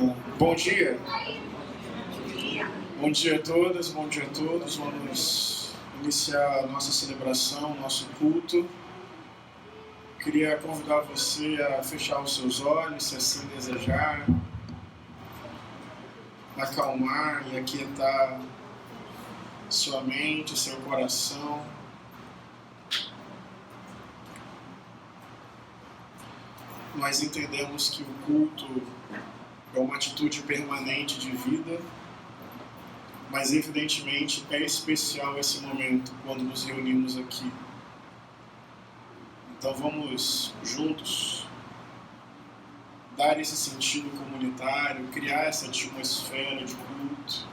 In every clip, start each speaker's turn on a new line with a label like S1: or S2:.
S1: Bom dia. Bom dia a todas, bom dia a todos. Vamos iniciar a nossa celebração, nosso culto. Queria convidar você a fechar os seus olhos, se assim desejar, acalmar e aquietar sua mente, seu coração. Nós entendemos que o culto é uma atitude permanente de vida, mas evidentemente é especial esse momento quando nos reunimos aqui. Então vamos juntos dar esse sentido comunitário, criar essa atmosfera de culto,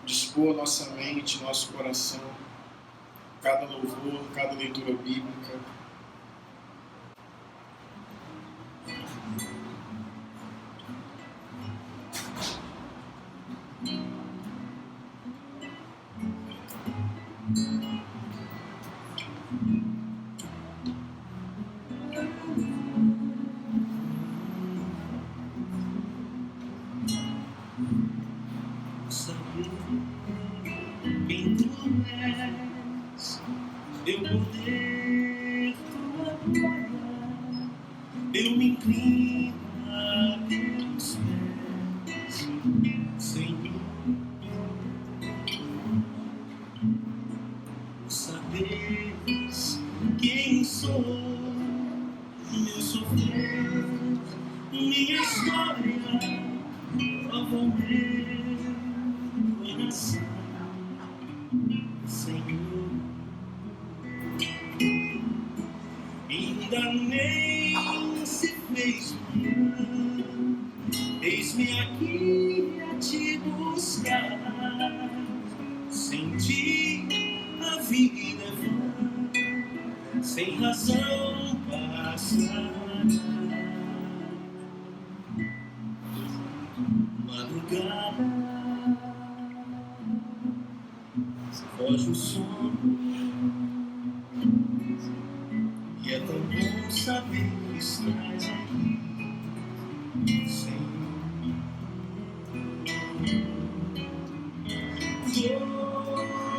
S1: dispor nossa mente, nosso coração, cada louvor, cada leitura bíblica.
S2: Eis-me aqui a te buscar. Sem ti a vida é vã, sem razão passará. Madrugada foge o sono, e é tão bom saber que estás aqui.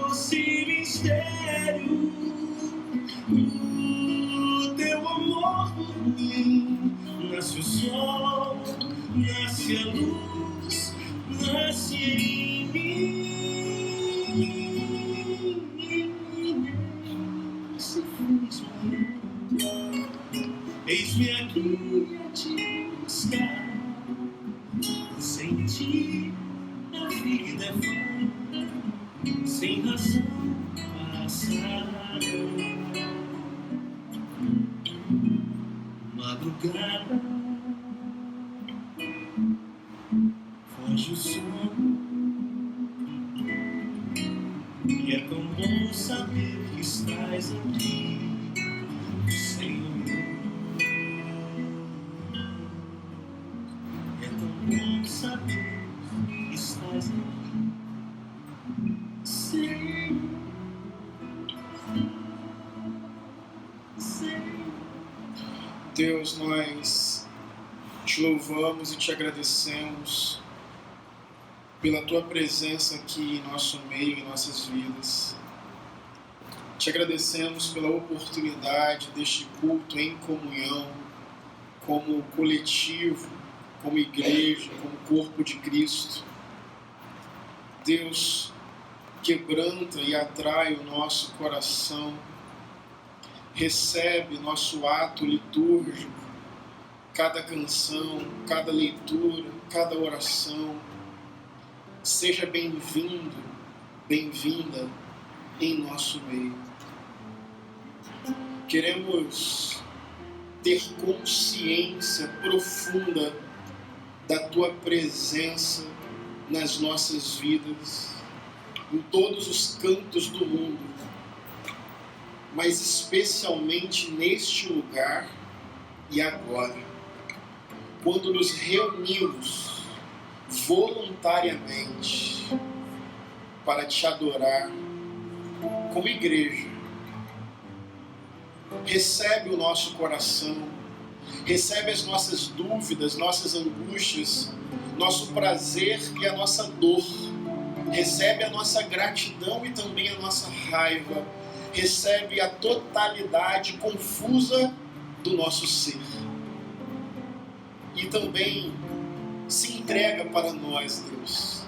S2: Doce mistério, o teu amor por mim. Nasce o sol, nasce a luz, nasce em mim. Se fez manhã, eis-me aqui a te buscar. Sem ti a vida é vã, sem razão passará. Madrugada foge o sono, e é tão bom saber que estás aqui, Senhor. É tão bom saber que estás aqui, Senhor.
S1: Deus, nós te louvamos e te agradecemos pela tua presença aqui em nosso meio, em nossas vidas. Te agradecemos pela oportunidade deste culto em comunhão, como coletivo, como igreja, como corpo de Cristo. Deus, quebranta e atrai o nosso coração, recebe nosso ato litúrgico, cada canção, cada leitura, cada oração. Seja bem-vindo, bem-vinda em nosso meio. Queremos ter consciência profunda da tua presença nas nossas vidas, em todos os cantos do mundo, mas especialmente neste lugar e agora, quando nos reunimos voluntariamente para te adorar como igreja. Recebe o nosso coração, recebe as nossas dúvidas, nossas angústias, nosso prazer e a nossa dor. Recebe a nossa gratidão e também a nossa raiva. Recebe a totalidade confusa do nosso ser. E também se entrega para nós, Deus,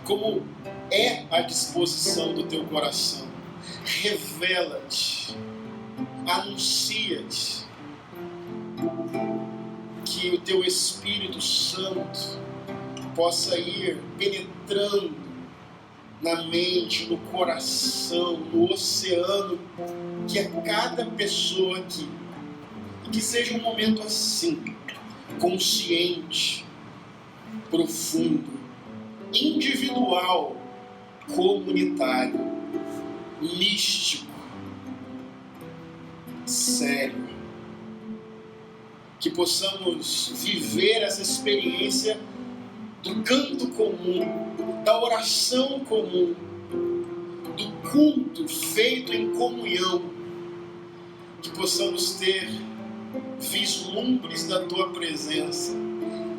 S1: como é a disposição do teu coração. Revela-te, anuncia-te, que o teu Espírito Santo possa ir penetrando na mente, no coração, no oceano, que é cada pessoa aqui. E que seja um momento assim, consciente, profundo, individual, comunitário, místico, sério. Que possamos viver essa experiência do canto comum, da oração comum, do culto feito em comunhão. Que possamos ter vislumbres da tua presença,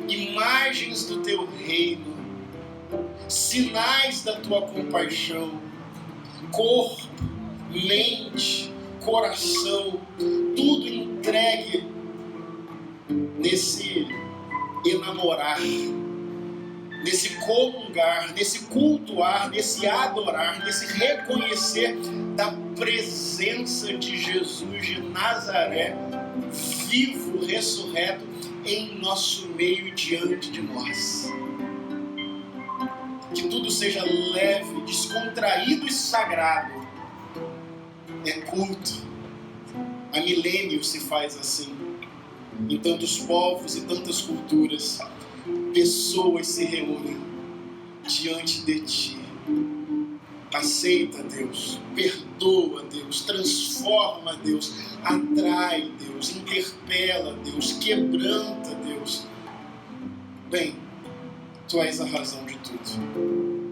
S1: imagens do teu reino, sinais da tua compaixão, corpo, mente, coração, tudo entregue nesse enamorar, nesse comungar, nesse cultuar, nesse adorar, nesse reconhecer da presença de Jesus de Nazaré, vivo, ressurreto, em nosso meio e diante de nós. Que tudo seja leve, descontraído e sagrado. É culto. Há milênios se faz assim. Em tantos povos e tantas culturas, pessoas se reúnem diante de ti. Aceita, Deus, perdoa, Deus, transforma, Deus, atrai, Deus, interpela, Deus, quebranta, Deus. Bem, tu és a razão de tudo.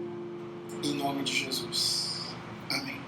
S1: Em nome de Jesus. Amém.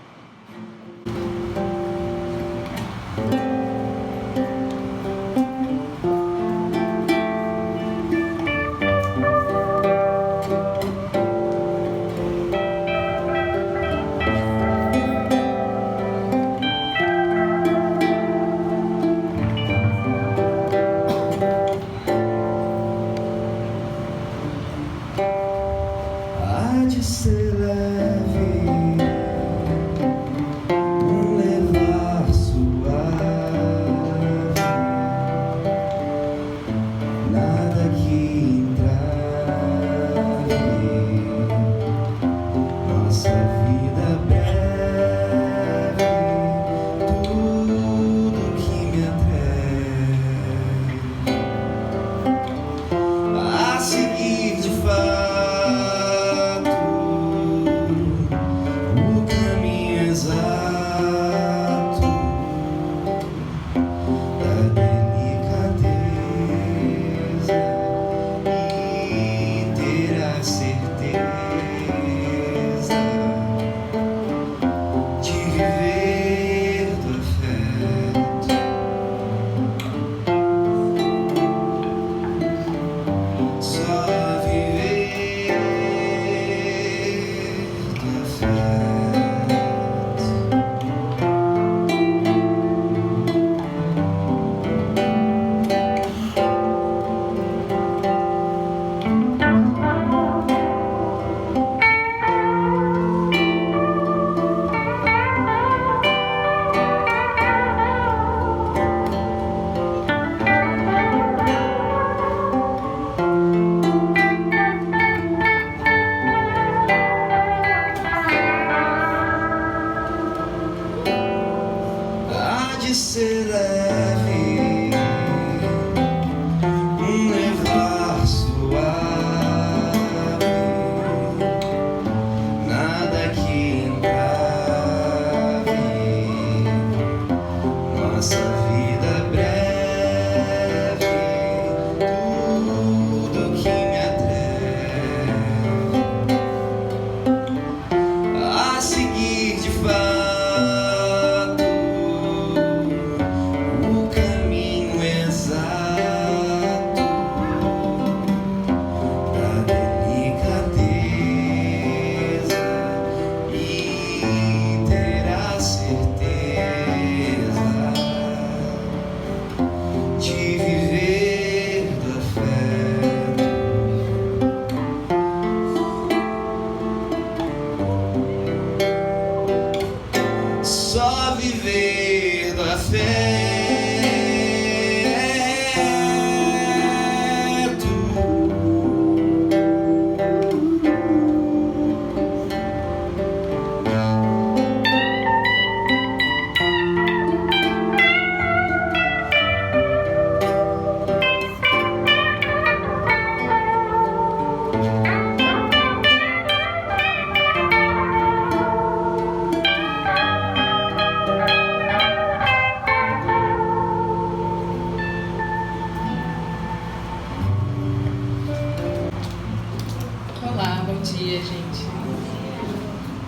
S3: dia, gente.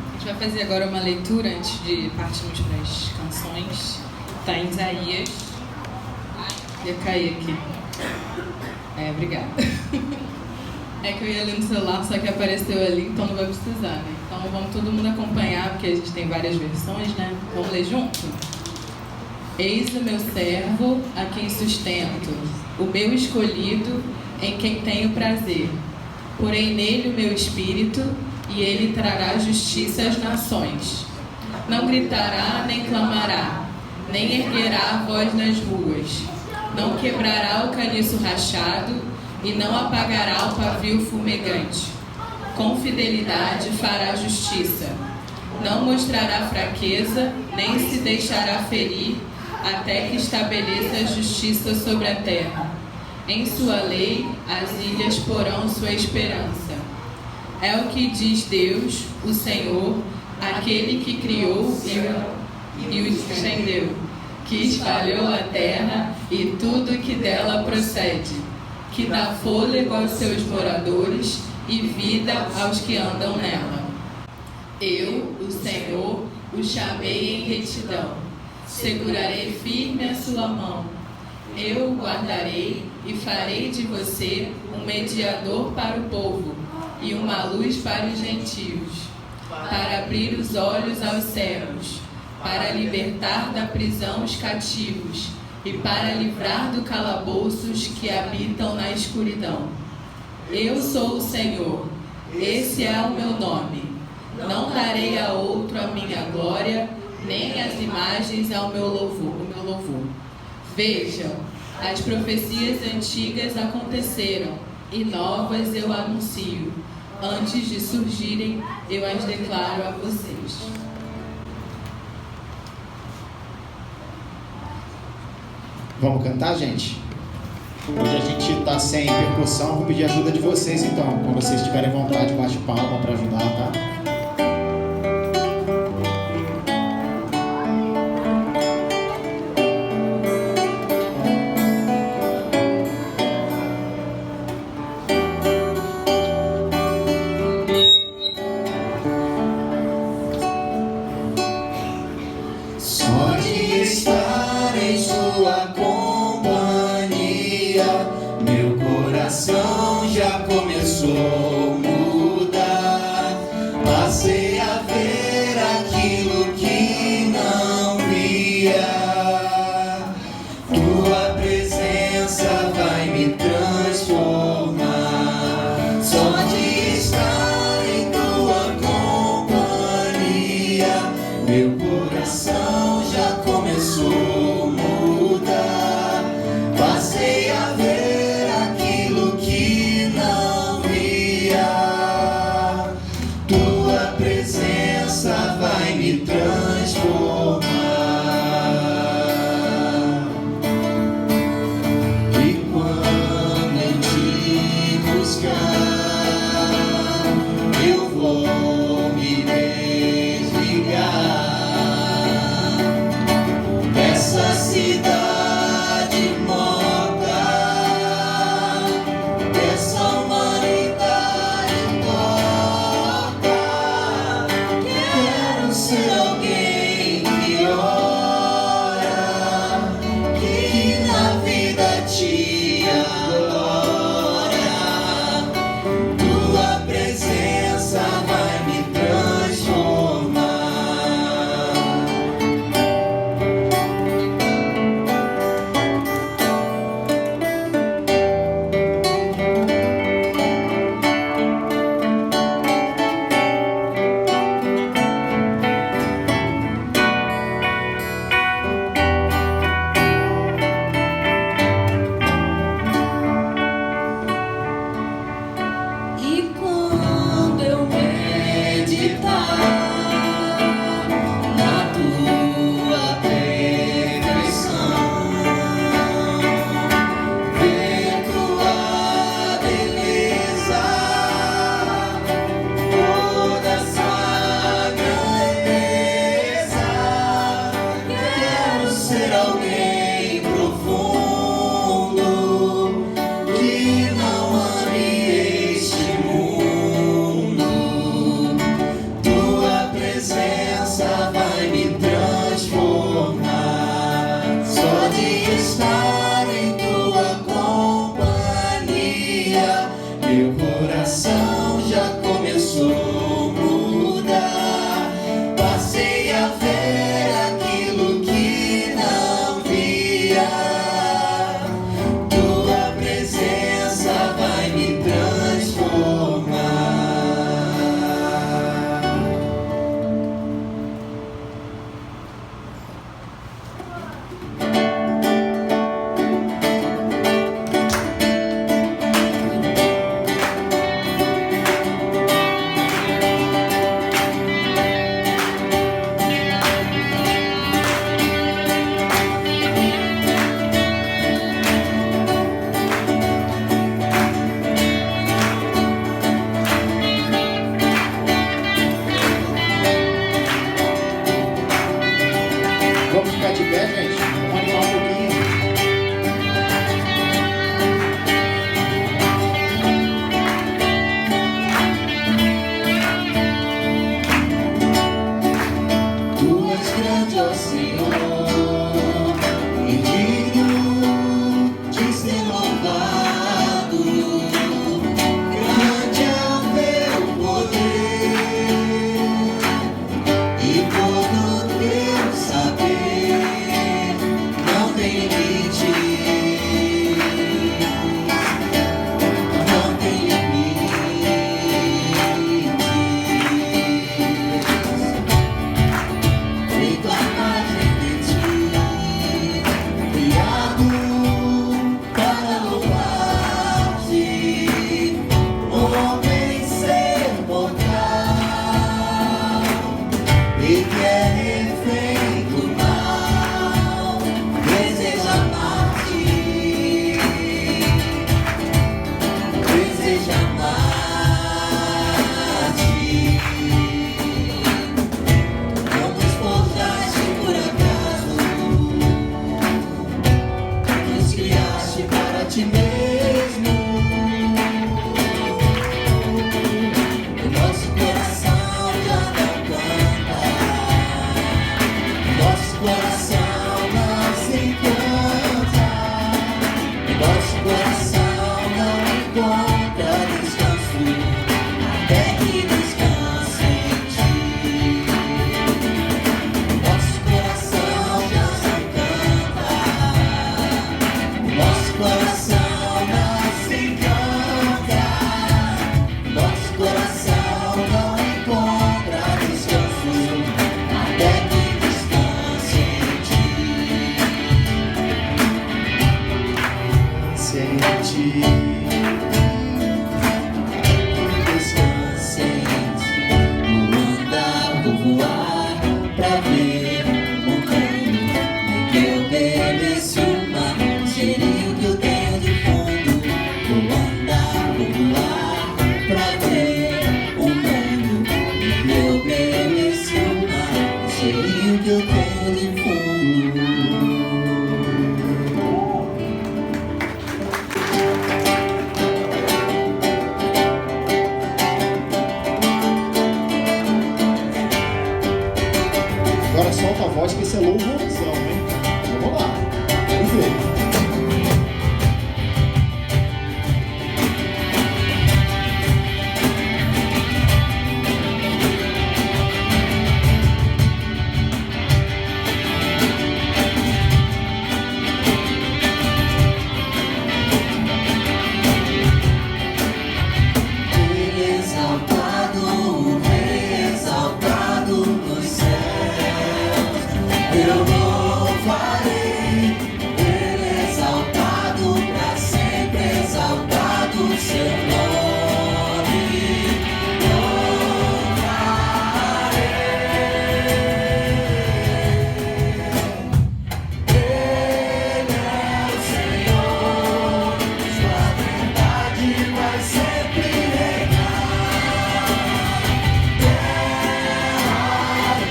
S3: A gente vai fazer agora uma leitura antes de partirmos para as canções. Está em Isaías. Ia cair aqui. Obrigada. É que eu ia ler no celular, só que apareceu ali, então não vai precisar, né? Então vamos todo mundo acompanhar, porque a gente tem várias versões, né? Vamos ler junto? Eis o meu servo, a quem sustento, o meu escolhido, em quem tenho prazer. Porém nele o meu espírito, e ele trará justiça às nações. Não gritará, nem clamará, nem erguerá a voz nas ruas. Não quebrará o caniço rachado, e não apagará o pavio fumegante. Com fidelidade fará justiça. Não mostrará fraqueza, nem se deixará ferir, até que estabeleça a justiça sobre a terra. Em sua lei, as ilhas porão sua esperança. É o que diz Deus, o Senhor, aquele que criou e o estendeu, que espalhou a terra e tudo que dela procede, que dá fôlego aos seus moradores e vida aos que andam nela. Eu, o Senhor, o chamei em retidão. Segurarei firme a sua mão. Eu o guardarei e farei de você um mediador para o povo e uma luz para os gentios, para abrir os olhos aos cegos, para libertar da prisão os cativos e para livrar do calabouço os que habitam na escuridão. Eu sou o Senhor, esse é o meu nome. Não darei a outro a minha glória, nem as imagens ao meu louvor. Vejam, as profecias antigas aconteceram, e novas eu anuncio. Antes de surgirem, eu as declaro a vocês.
S4: Vamos cantar, gente? Hoje a gente está sem percussão, vou pedir ajuda de vocês então. Quando vocês tiverem vontade, bate palma para ajudar, tá?
S5: Tua presença vai me
S2: Meu coração já começou a mudar. Passei a ver aquilo que não via. Tua presença vai me transformar.
S4: Vamos ficar de pé, gente? Vamos animar um pouquinho.
S2: Tu és grande, ó Senhor, e digno de ser louvado. Grande é o teu poder e todo o teu saber. Não tem limite, não tem limite. Feito à imagem de ti, criado para louvar-te, homem ser mortal, e que é refém do mal, deseja amar-te, deseja amar-te. Não despojaste por acaso, nos criaste para ti mesmo. O nosso coração já não canta, o nosso coração não se encanta, o nosso coração não encontra descanso, até que descanse em ti. Nosso coração já não canta, nosso coração não se encanta, nosso coração não encontra descanso, até que descanse em ti.
S4: Sente.
S2: Descanse em ti. Vou andar, vou voar pra ver o mundo em que eu mereço uma cheirinho que eu tenho de fundo. Vou andar, vou voar pra ver o mundo em que eu mereço uma cheirinho que eu tenho de fundo.
S4: Agora solta a voz que esse é louvorzão, hein? Vamos lá. Vamos ver.
S2: Ele exaltado nos céus, eu louvarei. Ele exaltado pra sempre, exaltado seu nome. Ele é o Senhor, sua verdade vai sempre reinar. Terra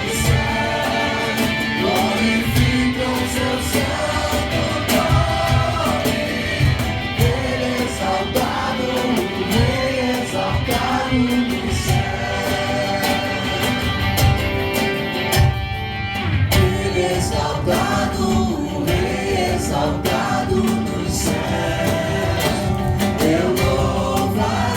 S2: e céu glorificam seu santo nome. Ele é exaltado, o Rei exaltado no céu. Ele é exaltado, o Rei exaltado nos céus. Eu louvarei.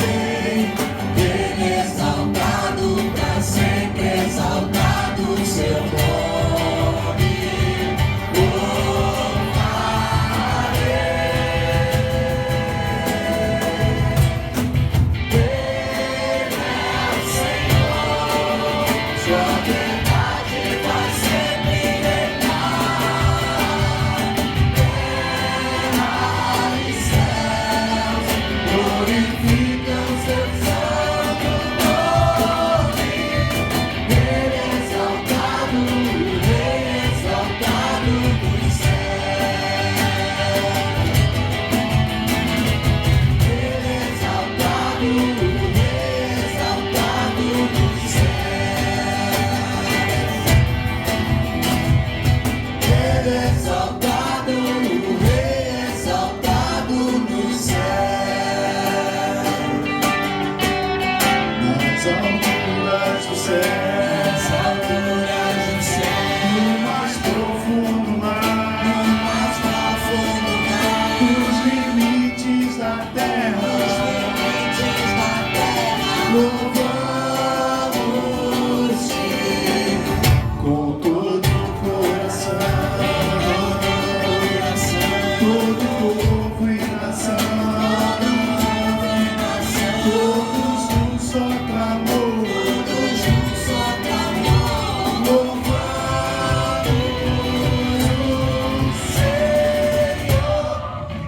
S1: alturas do céu,
S2: nas alturas do céu,
S1: no mais profundo mar,
S2: no mais profundo mar,
S1: nos limites da
S2: nos
S1: terra,
S2: limites da terra,
S1: louvamos-te com todo o coração, todo povo e nação, todos num só clamor, louvamos, Senhor,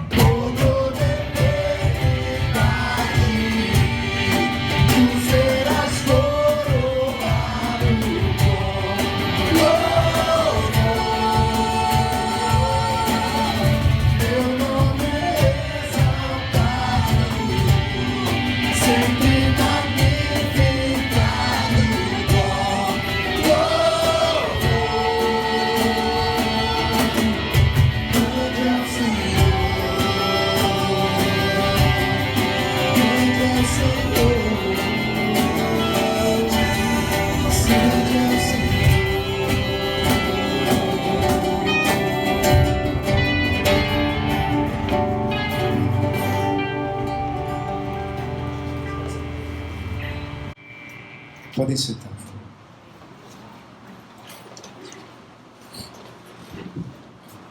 S1: por toda eternidade, tu serás coroado com louvor. Teu nome é exaltado, sempre magnificado com louvor. Grande é o Senhor, grande é o Senhor, grande é o Senhor. Podem sentar.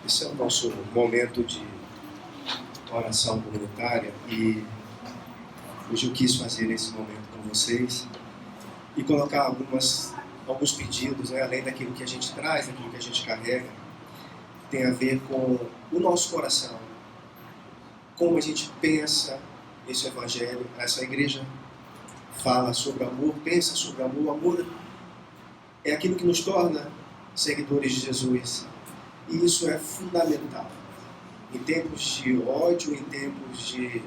S5: Esse é o nosso momento de oração comunitária e hoje eu quis fazer esse momento com vocês e colocar alguns pedidos, né, além daquilo que a gente traz, daquilo que a gente carrega, tem a ver com o nosso coração, como a gente pensa esse evangelho. Essa igreja fala sobre amor, pensa sobre amor. O amor é aquilo que nos torna seguidores de Jesus. E isso é fundamental. Em tempos de ódio, em tempos de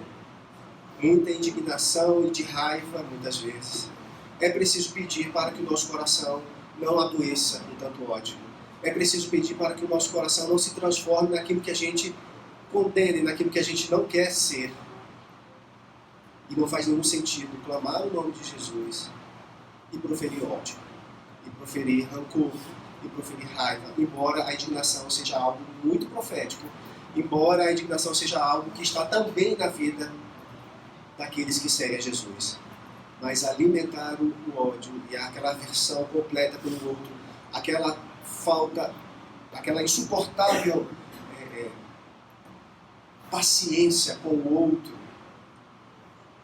S5: muita indignação e de raiva, muitas vezes, é preciso pedir para que o nosso coração não adoeça com tanto ódio. É preciso pedir para que o nosso coração não se transforme naquilo que a gente condena, naquilo que a gente não quer ser. E não faz nenhum sentido clamar o nome de Jesus e proferir ódio, e proferir rancor, e proferir raiva, embora a indignação seja algo muito profético, embora a indignação seja algo que está também na vida daqueles que seguem a Jesus. Mas alimentar o ódio e aquela aversão completa pelo outro, aquela falta, aquela insuportável paciência com o outro,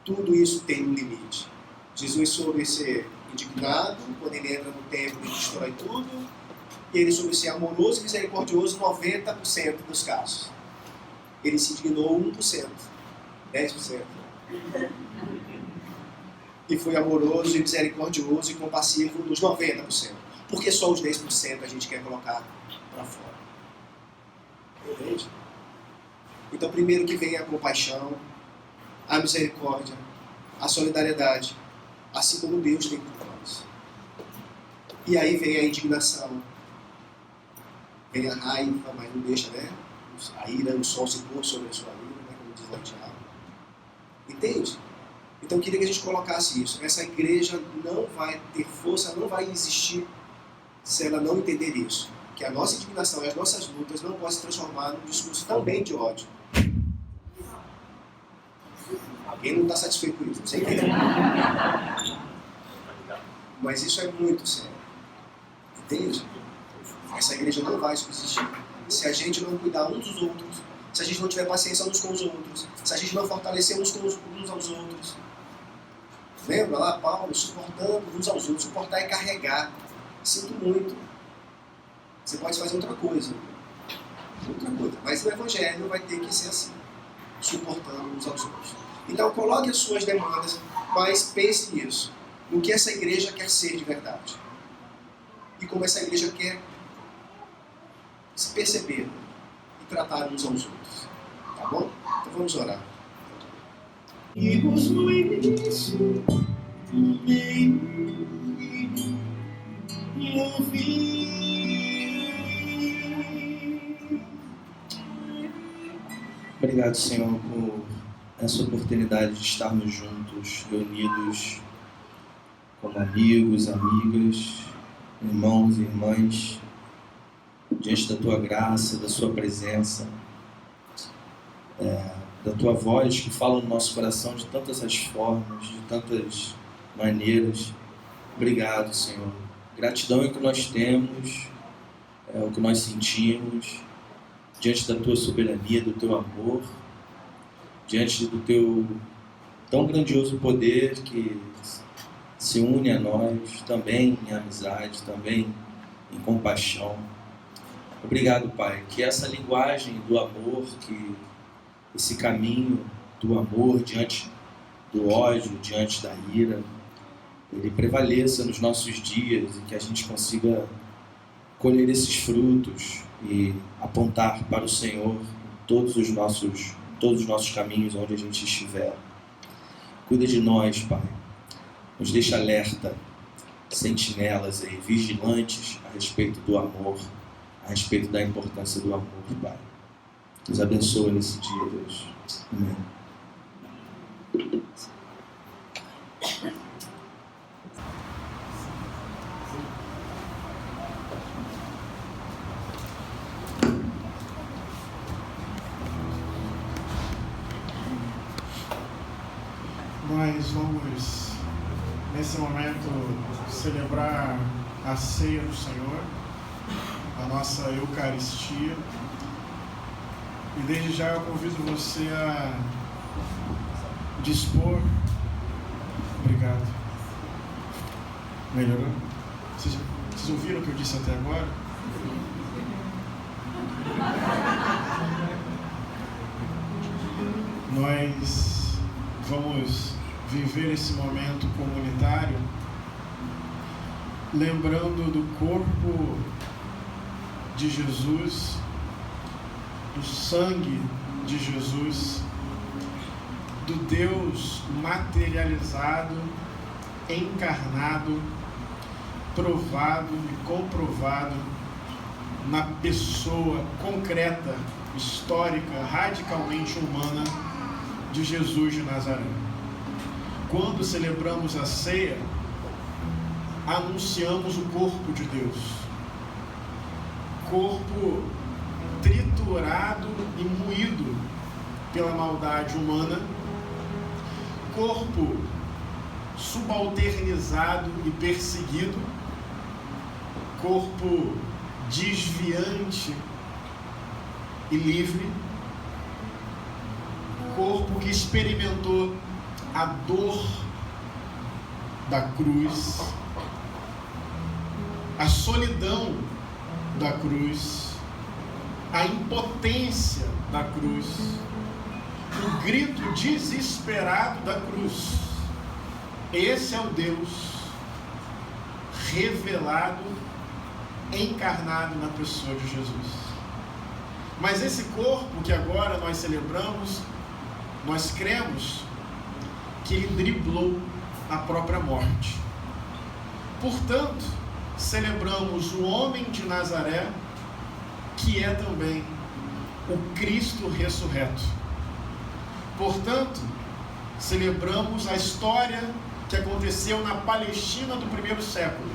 S5: tudo isso tem um limite. Jesus soube ser indignado quando ele entra no templo e destrói tudo, e ele soube ser amoroso e misericordioso 90% dos casos. Ele se indignou 1%, 10%. E foi amoroso e misericordioso e compassivo nos 90%. Porque só os 10% a gente quer colocar para fora. Entende? Então, primeiro que vem a compaixão, a misericórdia, a solidariedade, assim como Deus tem por nós. E aí vem a indignação, vem a raiva, mas não deixa, né? A ira, o sol se pôr sobre a sua ira, né? Como diz lá o diabo. Entende? Então eu queria que a gente colocasse isso. Essa igreja não vai ter força, não vai existir se ela não entender isso. Que a nossa indignação e as nossas lutas não podem se transformar num discurso também de ódio. Alguém não está satisfeito com isso, não sei quem. Mas isso é muito sério. Entende? Essa igreja não vai subsistir se a gente não cuidar uns dos outros, se a gente não tiver paciência uns com os outros, se a gente não fortalecer uns aos outros. Lembra lá Paulo suportando uns aos outros? Suportar é carregar. Sinto muito. Você pode fazer outra coisa. Mas o evangelho vai ter que ser assim, suportando uns aos outros. Então coloque as suas demandas, mas pense nisso, no que essa igreja quer ser de verdade. E como essa igreja quer se perceber e tratar uns aos outros. Tá bom? Então vamos orar.
S1: Amigos no início, no meio e no fim.
S6: Obrigado, Senhor, por essa oportunidade de estarmos juntos, reunidos como amigos, amigas, irmãos e irmãs, diante da Tua graça, da Sua presença, da Tua voz que fala no nosso coração de tantas as formas, de tantas maneiras. Obrigado, Senhor. Gratidão é o que nós temos, é o que nós sentimos, diante da Tua soberania, do Teu amor, diante do Teu tão grandioso poder que se une a nós, também em amizade, também em compaixão. Obrigado, Pai, que essa linguagem do amor, que esse caminho do amor diante do ódio, diante da ira, ele prevaleça nos nossos dias e que a gente consiga colher esses frutos e apontar para o Senhor em todos os nossos caminhos onde a gente estiver. Cuida de nós, Pai. Nos deixa alerta, sentinelas aí, vigilantes a respeito do amor, a respeito da importância do amor, Pai. Nos abençoa nesse dia, Deus. Amém.
S1: Nós vamos, nesse momento, celebrar a ceia do Senhor, a nossa Eucaristia. E desde já eu convido você a dispor. Obrigado. Melhorou? Vocês ouviram o que eu disse até agora? Nós vamos viver esse momento comunitário lembrando do corpo de Jesus, do sangue de Jesus, do Deus materializado, encarnado, provado e comprovado na pessoa concreta, histórica, radicalmente humana de Jesus de Nazaré. Quando celebramos a ceia, anunciamos o corpo de Deus, corpo triturado e moído pela maldade humana, corpo subalternizado e perseguido, corpo desviante e livre, corpo que experimentou a dor da cruz, a solidão da cruz, a impotência da cruz, o grito desesperado da cruz. Esse é o Deus revelado, encarnado na pessoa de Jesus. Mas esse corpo que agora nós celebramos, nós cremos que ele driblou a própria morte. Portanto, celebramos o homem de Nazaré, que é também o Cristo ressurreto. Portanto, celebramos a história que aconteceu na Palestina do primeiro século,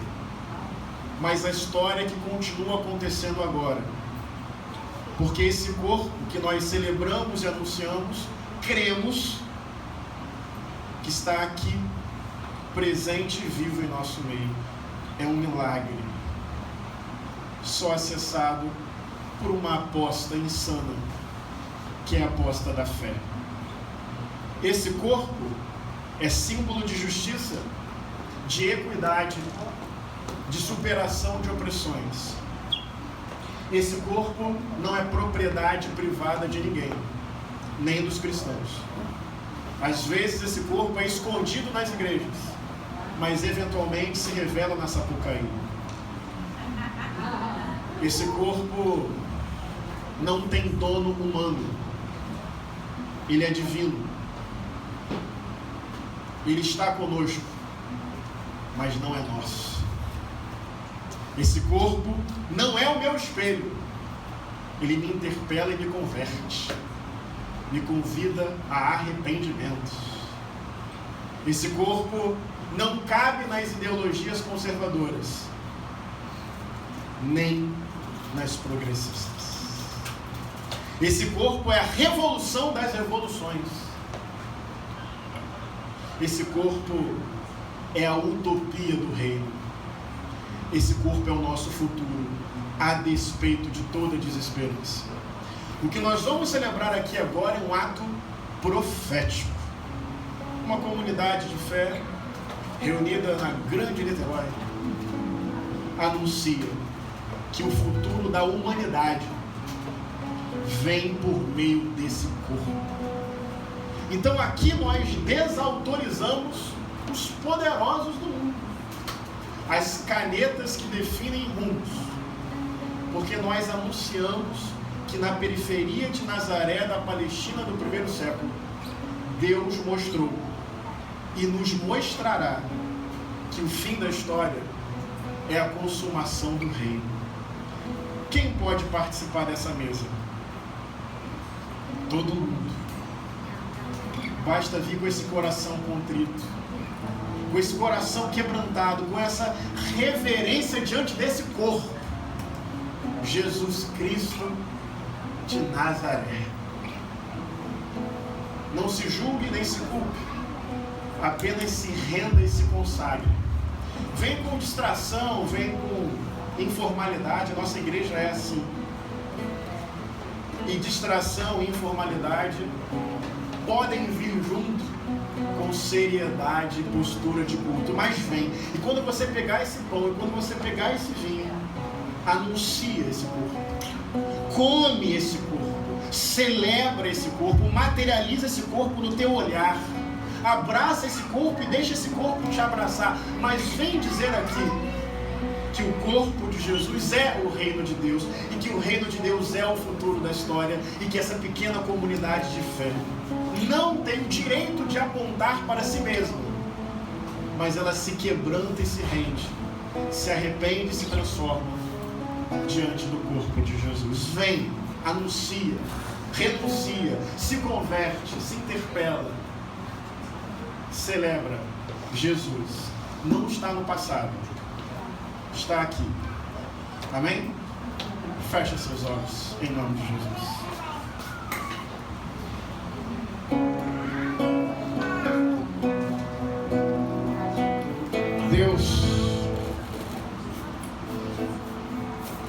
S1: mas a história que continua acontecendo agora. Porque esse corpo que nós celebramos e anunciamos, cremos que está aqui, presente e vivo em nosso meio. É um milagre, só acessado por uma aposta insana, que é a aposta da fé. Esse corpo é símbolo de justiça, de equidade, de superação de opressões. Esse corpo não é propriedade privada de ninguém, nem dos cristãos. Às vezes esse corpo é escondido nas igrejas, mas eventualmente se revela na Sapucaí. Esse corpo não tem dono humano, ele é divino. Ele está conosco, mas não é nosso. Esse corpo não é o meu espelho, ele me interpela e me converte, me convida a arrependimento. Esse corpo não cabe nas ideologias conservadoras, nem nas progressistas. Esse corpo é a revolução das revoluções. Esse corpo é a utopia do reino. Esse corpo é o nosso futuro, a despeito de toda desesperança. O que nós vamos celebrar aqui agora é um ato profético. Uma comunidade de fé reunida na grande Niterói anuncia que o futuro da humanidade vem por meio desse corpo. Então aqui nós desautorizamos os poderosos do mundo, as canetas que definem rumos, porque nós anunciamos que na periferia de Nazaré, da Palestina do primeiro século, Deus mostrou e nos mostrará que o fim da história é a consumação do reino. Quem pode participar dessa mesa? Todo mundo. Basta vir com esse coração contrito, com esse coração quebrantado, com essa reverência diante desse corpo, Jesus Cristo de Nazaré. Não se julgue nem se culpe, apenas se renda e se consagre. Vem com distração, vem com informalidade, a nossa igreja é assim. E distração e informalidade podem vir junto com seriedade e postura de culto, mas vem. E quando você pegar esse pão, e quando você pegar esse vinho, anuncia esse corpo, come esse corpo, celebra esse corpo, materializa esse corpo no teu olhar, abraça esse corpo e deixa esse corpo te abraçar, mas vem dizer aqui que o corpo de Jesus é o reino de Deus, e que o reino de Deus é o futuro da história, e que essa pequena comunidade de fé não tem o direito de apontar para si mesma, mas ela se quebranta e se rende, se arrepende e se transforma diante do corpo de Jesus. Vem, anuncia, renuncia, se converte, se interpela, celebra. Jesus não está no passado, está aqui. Amém? Fecha seus olhos em nome de Jesus. Deus,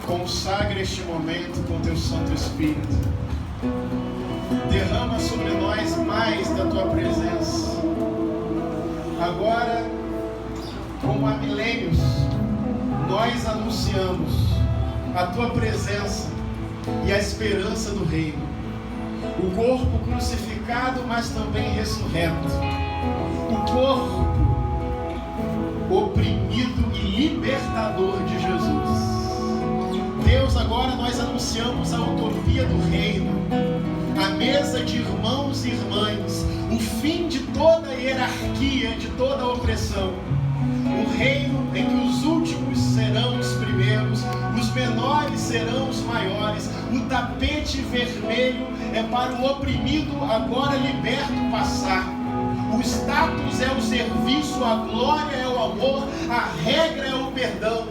S1: consagra este momento com teu Santo Espírito. Derrama sobre nós mais da tua presença. Agora, como há milênios, nós anunciamos a tua presença e a esperança do reino. O corpo crucificado, mas também ressurreto. O corpo oprimido e libertador de Jesus. Deus, agora nós anunciamos a utopia do reino, a mesa de irmãos e irmãs, o fim de toda a hierarquia, de toda a opressão. O reino em que os últimos serão os primeiros, os menores serão os maiores. O tapete vermelho é para o oprimido, agora liberto, passar. O status é o serviço, a glória é o amor, a regra é o perdão.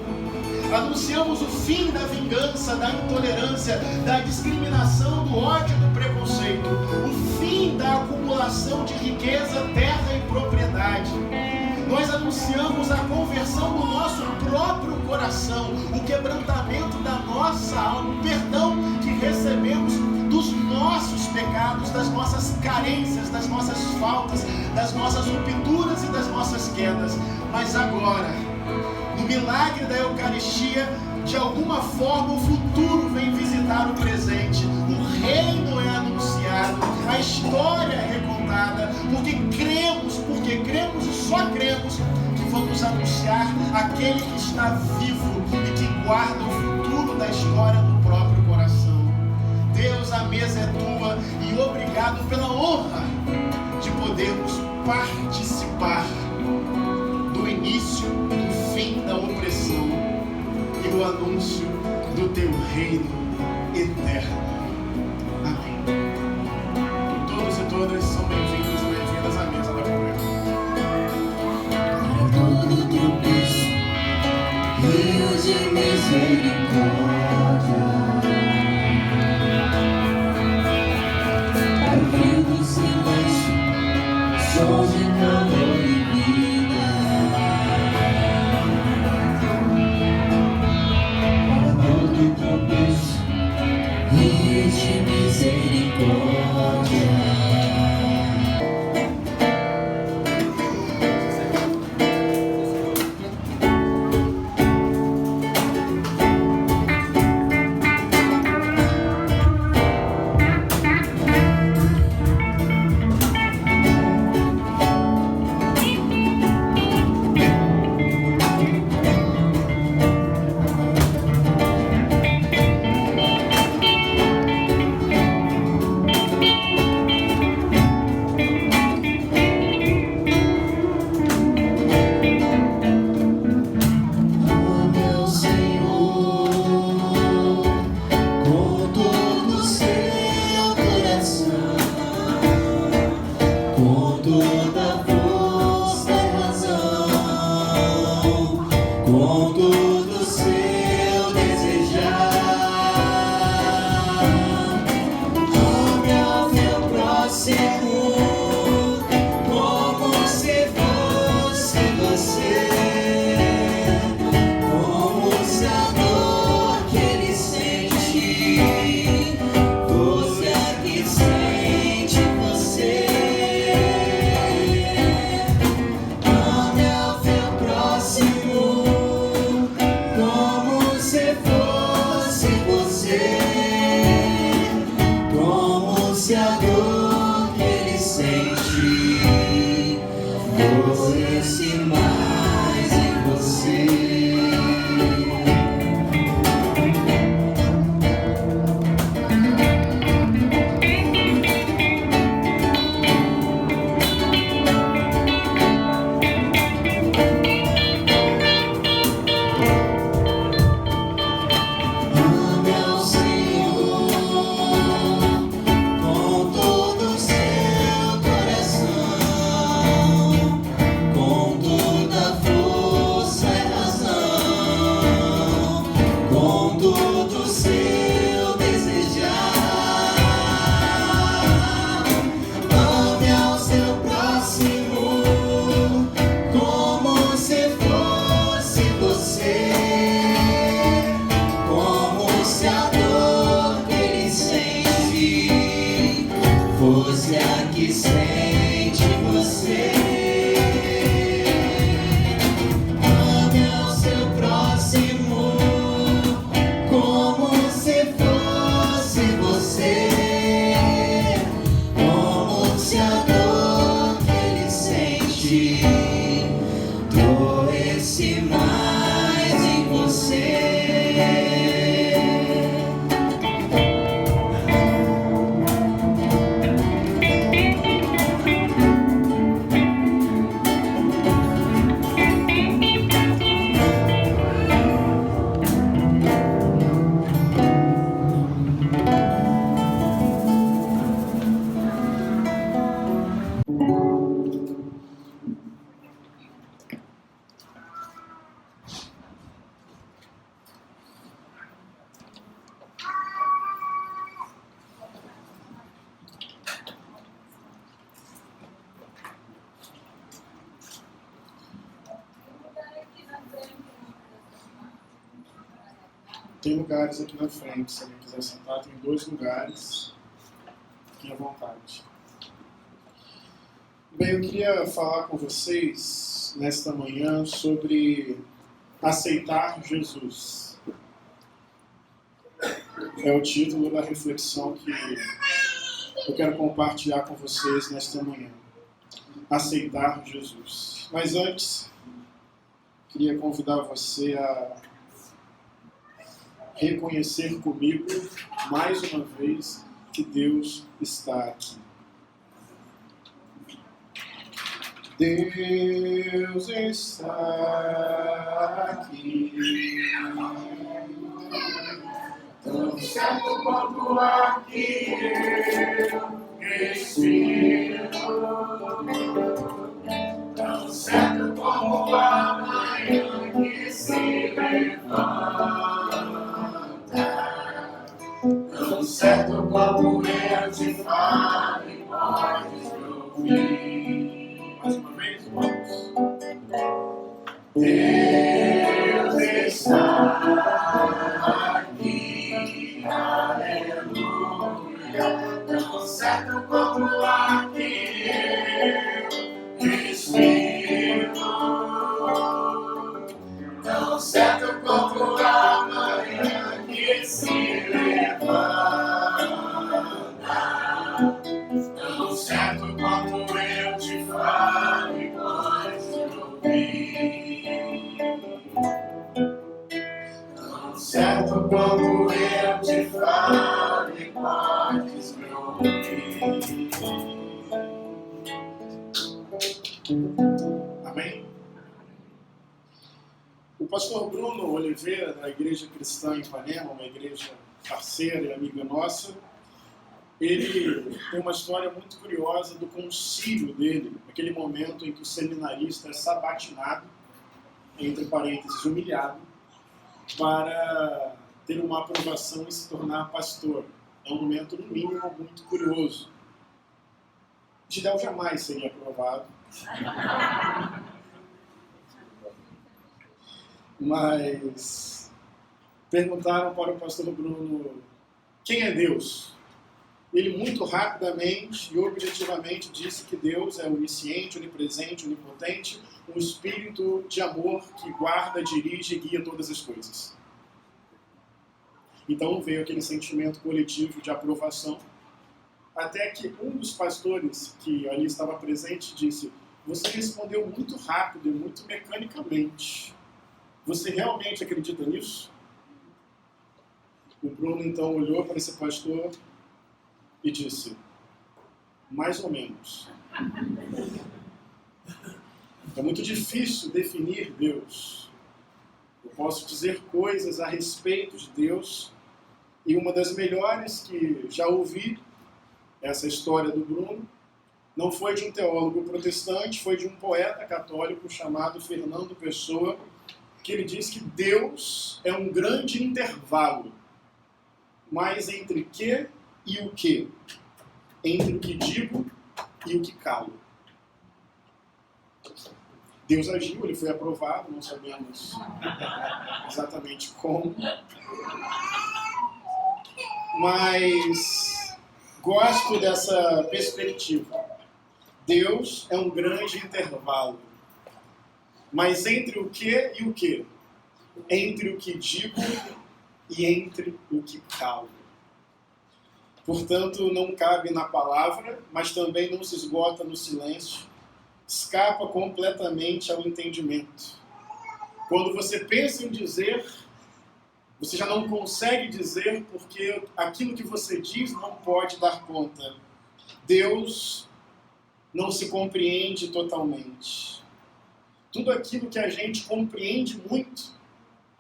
S1: Anunciamos o fim da vingança, da intolerância, da discriminação, do ódio, do preconceito. O fim da acumulação de riqueza, terra e propriedade. Nós anunciamos a conversão do nosso próprio coração, o quebrantamento da nossa alma, o perdão que recebemos dos nossos pecados, das nossas carências, das nossas faltas, das nossas rupturas e das nossas quedas. Mas agora, no milagre da Eucaristia, de alguma forma o futuro vem visitar o presente. O reino é anunciado, a história é recontada, porque cremos e só cremos que vamos anunciar aquele que está vivo e que guarda o futuro da história no próprio coração. Deus, a mesa é tua e obrigado pela honra de podermos participar do início e do fim da opressão e o anúncio do teu reino eterno. Amém. Todos e todas são bem-vindos e bem-vindas à mesa da conversa.
S2: de misericórdia. Para o frio do silêncio, sons de calor e vida. Para todo tropeço, rios de misericórdia.
S1: Tem lugares aqui na frente, se alguém quiser sentar, tem 2 lugares. Fiquem à vontade. Bem, eu queria falar com vocês nesta manhã sobre aceitar Jesus. É o título da reflexão que eu quero compartilhar com vocês nesta manhã. Aceitar Jesus. Mas antes, queria convidar você a reconhecer comigo, mais uma vez, que Deus está aqui. Deus está aqui, tão certo quanto ar que eu respiro, tão certo como a manhã que se
S2: levanta, tão certo como eu te falo e podes me ouvir.
S1: Mais uma vez, vamos.
S2: Deus está aqui, aleluia, tão certo como aqui eu respiro, tão certo como a manhã que se levanta, tão certo como eu te falo e podes me ouvir. Certo como eu te falo e podes me ouvir.
S1: Amém? O pastor Bruno Oliveira, da Igreja Cristã em Ipanema, uma igreja parceira e amiga nossa, ele tem uma história muito curiosa do concílio dele, aquele momento em que o seminarista é sabatinado, entre parênteses, humilhado, para ter uma aprovação e se tornar pastor. É um momento, no mínimo, muito curioso. Gidel jamais seria aprovado. Mas perguntaram para o pastor Bruno quem é Deus. Ele muito rapidamente e objetivamente disse que Deus é onisciente, onipresente, onipotente, um espírito de amor que guarda, dirige e guia todas as coisas. Então veio aquele sentimento coletivo de aprovação, até que um dos pastores que ali estava presente disse: você respondeu muito rápido e muito mecanicamente. Você realmente acredita nisso? O Bruno então olhou para esse pastor e disse: mais ou menos. É muito difícil definir Deus. Eu posso dizer coisas a respeito de Deus, e uma das melhores que já ouvi, essa história do Bruno, não foi de um teólogo protestante, foi de um poeta católico chamado Fernando Pessoa, que ele diz que Deus é um grande intervalo, mas entre que e o que? Entre o que digo e o que calo. Deus agiu, ele foi aprovado, não sabemos exatamente como, mas gosto dessa perspectiva. Deus é um grande intervalo, mas entre o que e o que? Entre o que digo e entre o que calo. Portanto, não cabe na palavra, mas também não se esgota no silêncio, escapa completamente ao entendimento. Quando você pensa em dizer, você já não consegue dizer porque aquilo que você diz não pode dar conta. Deus não se compreende totalmente. Tudo aquilo que a gente compreende muito,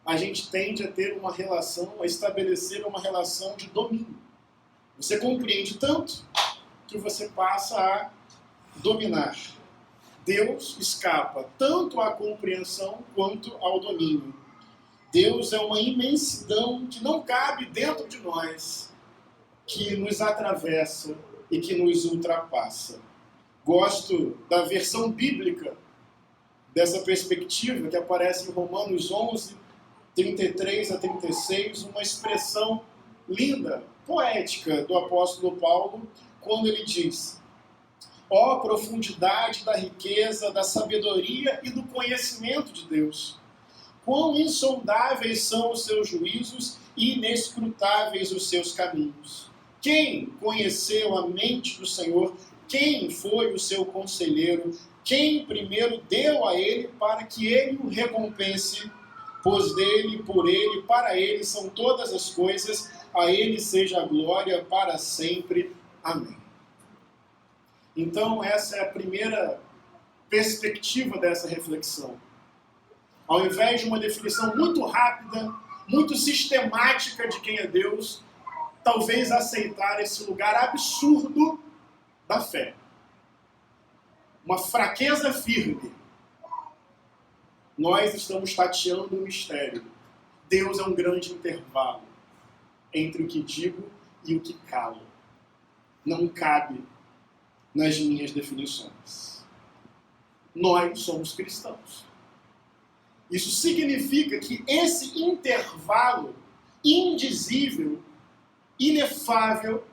S1: a gente tende a ter uma relação, a estabelecer uma relação de domínio. Você compreende tanto que você passa a dominar. Deus escapa tanto à compreensão quanto ao domínio. Deus é uma imensidão que não cabe dentro de nós, que nos atravessa e que nos ultrapassa. Gosto da versão bíblica dessa perspectiva que aparece em Romanos 11, 33 a 36, uma expressão linda, poética do apóstolo Paulo, quando ele diz: ó profundidade da riqueza, da sabedoria e do conhecimento de Deus! Quão insondáveis são os seus juízos e inescrutáveis os seus caminhos! Quem conheceu a mente do Senhor? Quem foi o seu conselheiro? Quem primeiro deu a ele para que ele o recompense? Pois dele, por ele, para ele são todas as coisas, a ele seja a glória para sempre. Amém. Então, essa é a primeira perspectiva dessa reflexão. Ao invés de uma definição muito rápida, muito sistemática de quem é Deus, talvez aceitar esse lugar absurdo da fé. Uma fraqueza firme. Nós estamos tateando o mistério. Deus é um grande intervalo entre o que digo e o que calo. Não cabe nas minhas definições. Nós somos cristãos. Isso significa que esse intervalo indizível, inefável,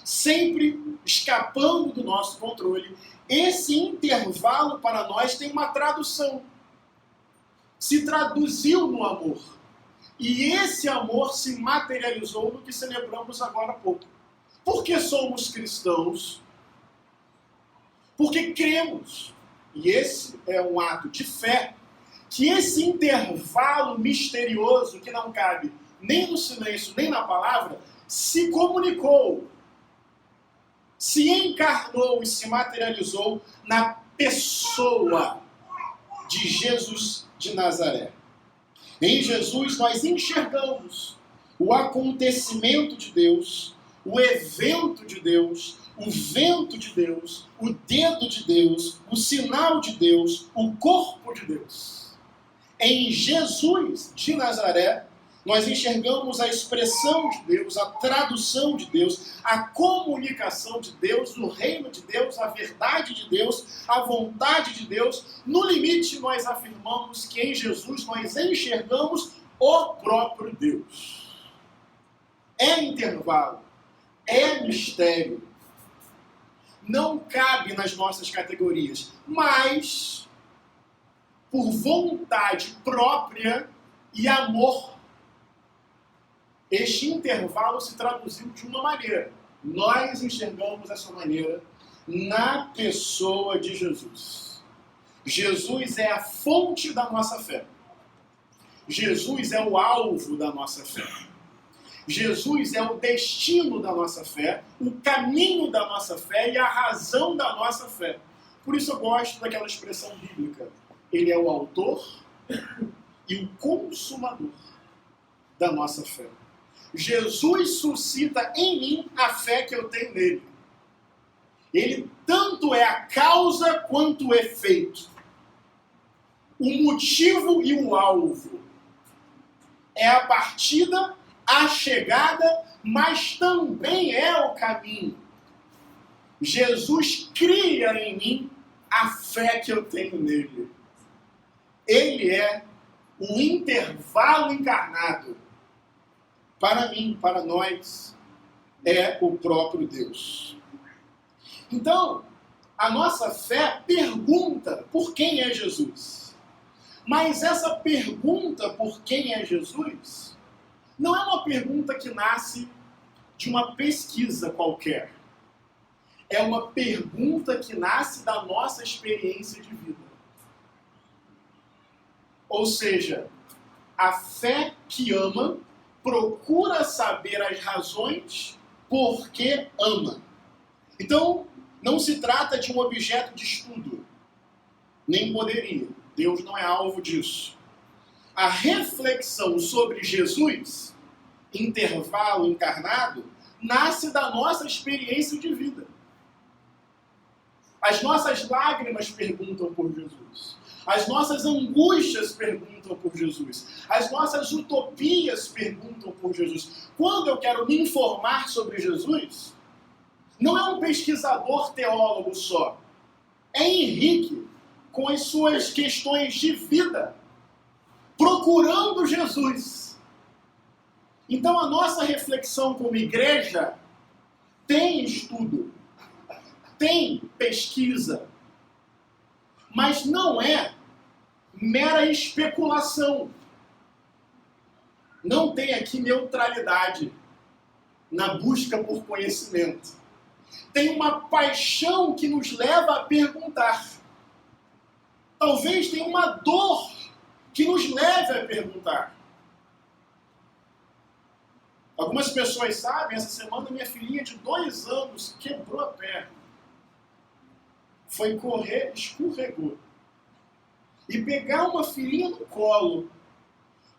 S1: sempre escapando do nosso controle, esse intervalo para nós tem uma tradução. Se traduziu no amor. E esse amor se materializou no que celebramos agora há pouco. Por que somos cristãos? Porque cremos, e esse é um ato de fé, que esse intervalo misterioso, que não cabe nem no silêncio, nem na palavra, se comunicou, se encarnou e se materializou na pessoa de Jesus de Nazaré. Em Jesus nós enxergamos o acontecimento de Deus, o evento de Deus, o vento de Deus, o dedo de Deus, o sinal de Deus, o corpo de Deus. Em Jesus de Nazaré, nós enxergamos a expressão de Deus, a tradução de Deus, a comunicação de Deus, o reino de Deus, a verdade de Deus, a vontade de Deus. No limite, nós afirmamos que em Jesus nós enxergamos o próprio Deus. É intervalo, é mistério. Não cabe nas nossas categorias, mas por vontade própria e amor, este intervalo se traduziu de uma maneira. Nós enxergamos essa maneira na pessoa de Jesus. Jesus é a fonte da nossa fé. Jesus é o alvo da nossa fé. Jesus é o destino da nossa fé, o caminho da nossa fé e a razão da nossa fé. Por isso eu gosto daquela expressão bíblica. Ele é o autor e o consumador da nossa fé. Jesus suscita em mim a fé que eu tenho nele. Ele tanto é a causa quanto o efeito. O motivo e o alvo. É a partida, a chegada, mas também é o caminho. Jesus cria em mim a fé que eu tenho nele. Ele é o intervalo encarnado. Para mim, para nós, é o próprio Deus. Então, a nossa fé pergunta por quem é Jesus. Mas essa pergunta por quem é Jesus não é uma pergunta que nasce de uma pesquisa qualquer. É uma pergunta que nasce da nossa experiência de vida. Ou seja, a fé que ama procura saber as razões por que ama. Então, não se trata de um objeto de estudo. Nem poderia. Deus não é alvo disso. A reflexão sobre Jesus, intervalo encarnado, nasce da nossa experiência de vida. As nossas lágrimas perguntam por Jesus. As nossas angústias perguntam por Jesus. As nossas utopias perguntam por Jesus. Quando eu quero me informar sobre Jesus, não é um pesquisador teólogo só. É Henrique, com as suas questões de vida, procurando Jesus. Então a nossa reflexão como igreja tem estudo, tem pesquisa, mas não é mera especulação. Não tem aqui neutralidade na busca por conhecimento. Tem uma paixão que nos leva a perguntar. Talvez tenha uma dor que nos leve a perguntar. Algumas pessoas sabem, essa semana minha filhinha de 2 anos quebrou a perna. Foi correr, escorregou. E pegar uma filhinha no colo,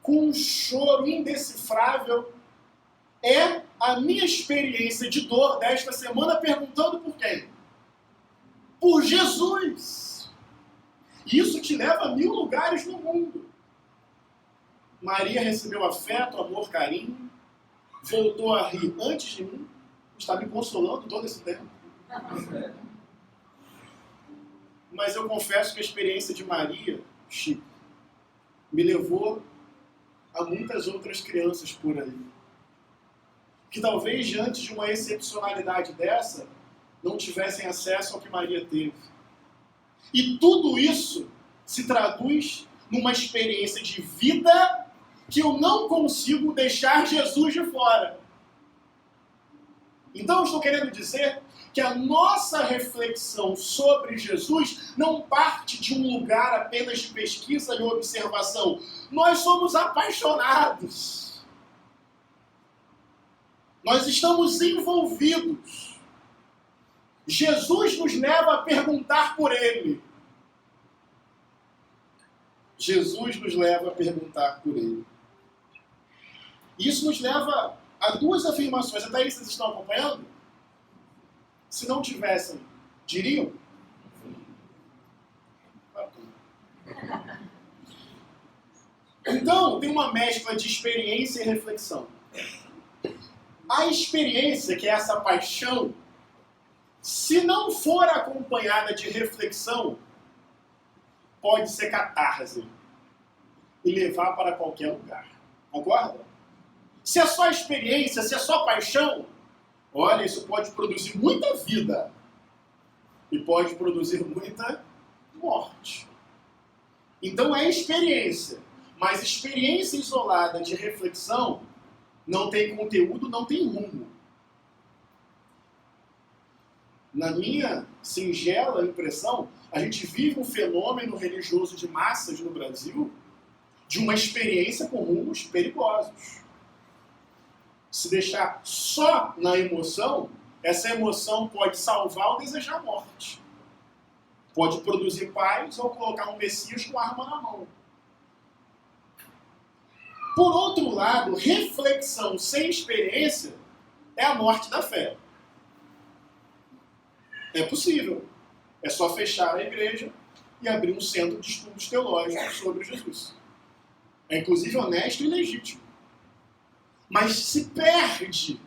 S1: com um choro indecifrável, é a minha experiência de dor desta semana perguntando por quem? Por Jesus. E isso te leva a 1000 lugares no mundo. Maria recebeu afeto, amor, carinho, voltou a rir antes de mim, está me consolando todo esse tempo. Mas eu confesso que a experiência de Maria, Chico, me levou a muitas outras crianças por aí. Que talvez diante de uma excepcionalidade dessa, não tivessem acesso ao que Maria teve. E tudo isso se traduz numa experiência de vida que eu não consigo deixar Jesus de fora. Então eu estou querendo dizer que a nossa reflexão sobre Jesus não parte de um lugar apenas de pesquisa e observação. Nós somos apaixonados. Nós estamos envolvidos. Jesus nos leva a perguntar por Ele. Jesus nos leva a perguntar por Ele. Isso nos leva a duas afirmações. Até aí vocês estão acompanhando? Se não tivessem, diriam? Então, tem uma mescla de experiência e reflexão. A experiência, que é essa paixão, se não for acompanhada de reflexão, pode ser catarse e levar para qualquer lugar. Concorda? Se é só experiência, se é só paixão, olha, isso pode produzir muita vida e pode produzir muita morte. Então é experiência, mas experiência isolada de reflexão não tem conteúdo, não tem rumo. Na minha singela impressão, a gente vive um fenômeno religioso de massas no Brasil de uma experiência com rumos perigosos. Se deixar só na emoção, essa emoção pode salvar ou desejar a morte. Pode produzir paz ou colocar um Messias com arma na mão. Por outro lado, reflexão sem experiência é a morte da fé. É possível. É só fechar a igreja e abrir um centro de estudos teológicos sobre Jesus. É inclusive honesto e legítimo. Mas se perde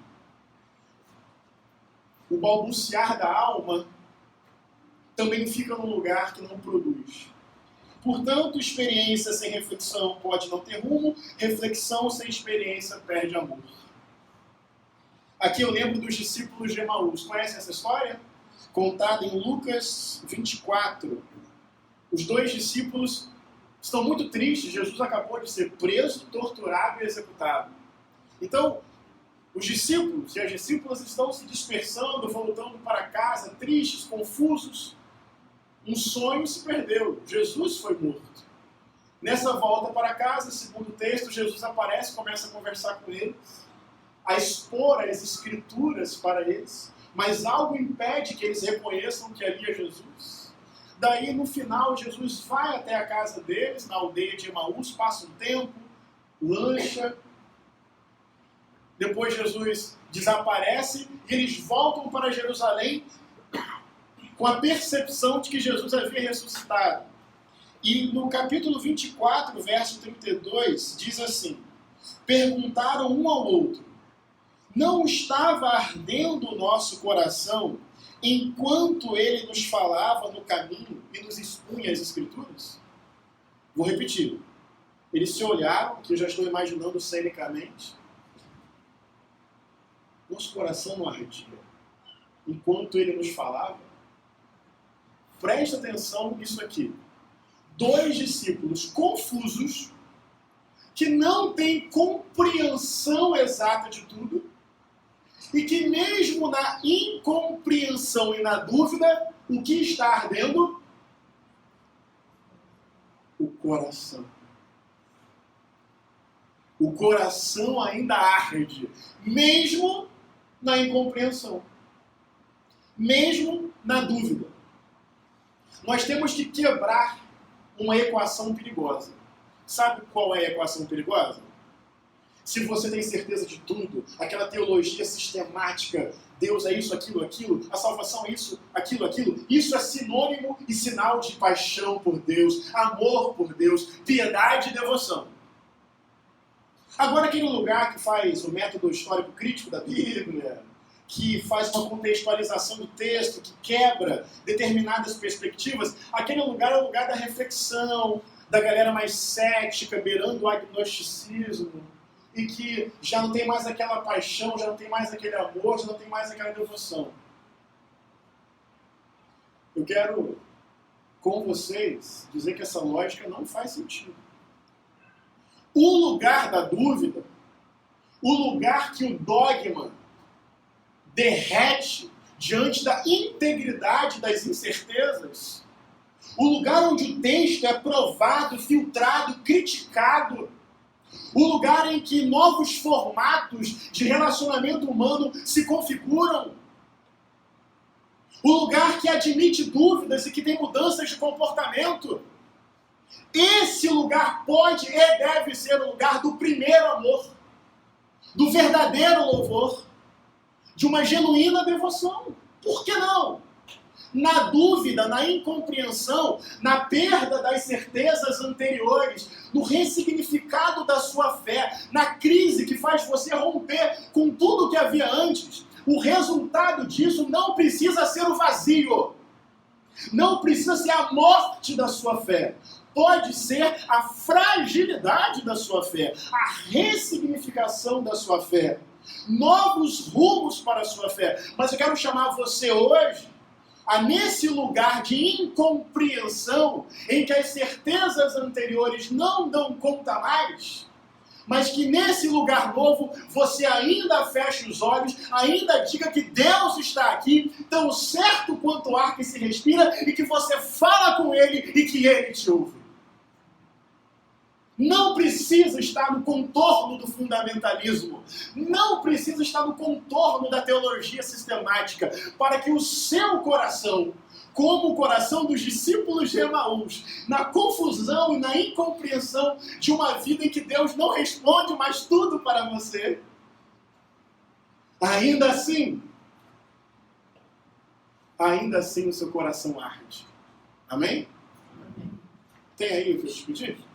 S1: o balbuciar da alma, também fica num lugar que não produz. Portanto, experiência sem reflexão pode não ter rumo, reflexão sem experiência perde amor. Aqui eu lembro dos discípulos de Emaús. Conhecem essa história? Contada em Lucas 24. Os dois discípulos estão muito tristes. Jesus acabou de ser preso, torturado e executado. Então, os discípulos e as discípulas estão se dispersando, voltando para casa, tristes, confusos. Um sonho se perdeu. Jesus foi morto. Nessa volta para casa, segundo o texto, Jesus aparece, começa a conversar com eles, a expor as escrituras para eles, mas algo impede que eles reconheçam que ali é Jesus. Daí, no final, Jesus vai até a casa deles, na aldeia de Emaús, passa um tempo, lancha. Depois Jesus desaparece e eles voltam para Jerusalém com a percepção de que Jesus havia ressuscitado. E no capítulo 24, verso 32, diz assim: perguntaram um ao outro, não estava ardendo o nosso coração enquanto ele nos falava no caminho e nos expunha as Escrituras? Vou repetir. Eles se olharam, que eu já estou imaginando cenicamente. Nosso coração não ardia enquanto ele nos falava. Presta atenção nisso aqui. Dois discípulos confusos, que não têm compreensão exata de tudo, e que mesmo na incompreensão e na dúvida, o que está ardendo? O coração. O coração ainda arde, mesmo na incompreensão, mesmo na dúvida. Nós temos que quebrar uma equação perigosa. Sabe qual é a equação perigosa? Se você tem certeza de tudo, aquela teologia sistemática, Deus é isso, aquilo, a salvação é isso, aquilo, isso é sinônimo e sinal de paixão por Deus, amor por Deus, piedade e devoção. Agora, aquele lugar que faz o método histórico-crítico da Bíblia, que faz uma contextualização do texto, que quebra determinadas perspectivas, aquele lugar é o lugar da reflexão, da galera mais cética, beirando o agnosticismo, e que já não tem mais aquela paixão, já não tem mais aquele amor, já não tem mais aquela devoção. Eu quero, com vocês, dizer que essa lógica não faz sentido. O lugar da dúvida, o lugar que o dogma derrete diante da integridade das incertezas, o lugar onde o texto é provado, filtrado, criticado, o lugar em que novos formatos de relacionamento humano se configuram, o lugar que admite dúvidas e que tem mudanças de comportamento. Esse lugar pode e deve ser o lugar do primeiro amor, do verdadeiro louvor, de uma genuína devoção. Por que não? Na dúvida, na incompreensão, na perda das certezas anteriores, no ressignificado da sua fé, na crise que faz você romper com tudo que havia antes, o resultado disso não precisa ser o vazio, não precisa ser a morte da sua fé. Pode ser a fragilidade da sua fé, a ressignificação da sua fé, novos rumos para a sua fé. Mas eu quero chamar você hoje a, nesse lugar de incompreensão, em que as certezas anteriores não dão conta mais, mas que nesse lugar novo você ainda feche os olhos, ainda diga que Deus está aqui, tão certo quanto o ar que se respira, e que você fala com Ele e que Ele te ouve. Não precisa estar no contorno do fundamentalismo, não precisa estar no contorno da teologia sistemática, para que o seu coração, como o coração dos discípulos de Emaús, na confusão e na incompreensão de uma vida em que Deus não responde mais tudo para você, ainda assim o seu coração arde. Amém? Tem aí o que eu te pedi?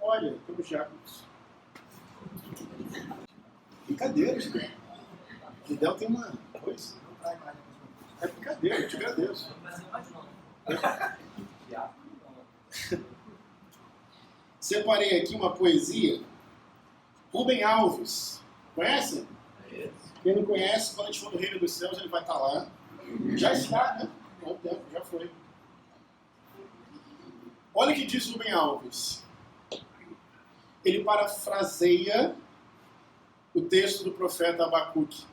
S1: Olha, temos diáconos. Brincadeira, gente. Fidel tem uma coisa. É brincadeira, eu te agradeço. Separei aqui uma poesia. Rubem Alves. Conhece? Quem não conhece, quando a gente for no Reino dos Céus, ele vai estar lá. Já está, né? Há um tempo, já foi. Olha o que diz Rubem Alves. Ele parafraseia o texto do profeta Abacuque.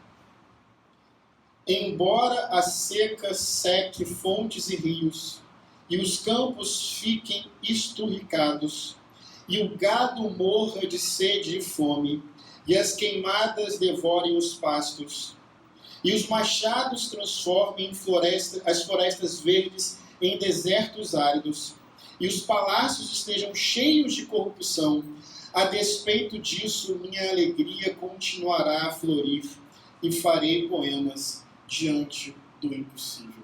S1: Embora a seca seque fontes e rios, e os campos fiquem esturricados, e o gado morra de sede e fome, e as queimadas devorem os pastos, e os machados transformem as florestas verdes em desertos áridos, e os palácios estejam cheios de corrupção, a despeito disso, minha alegria continuará a florir, e farei poemas diante do impossível.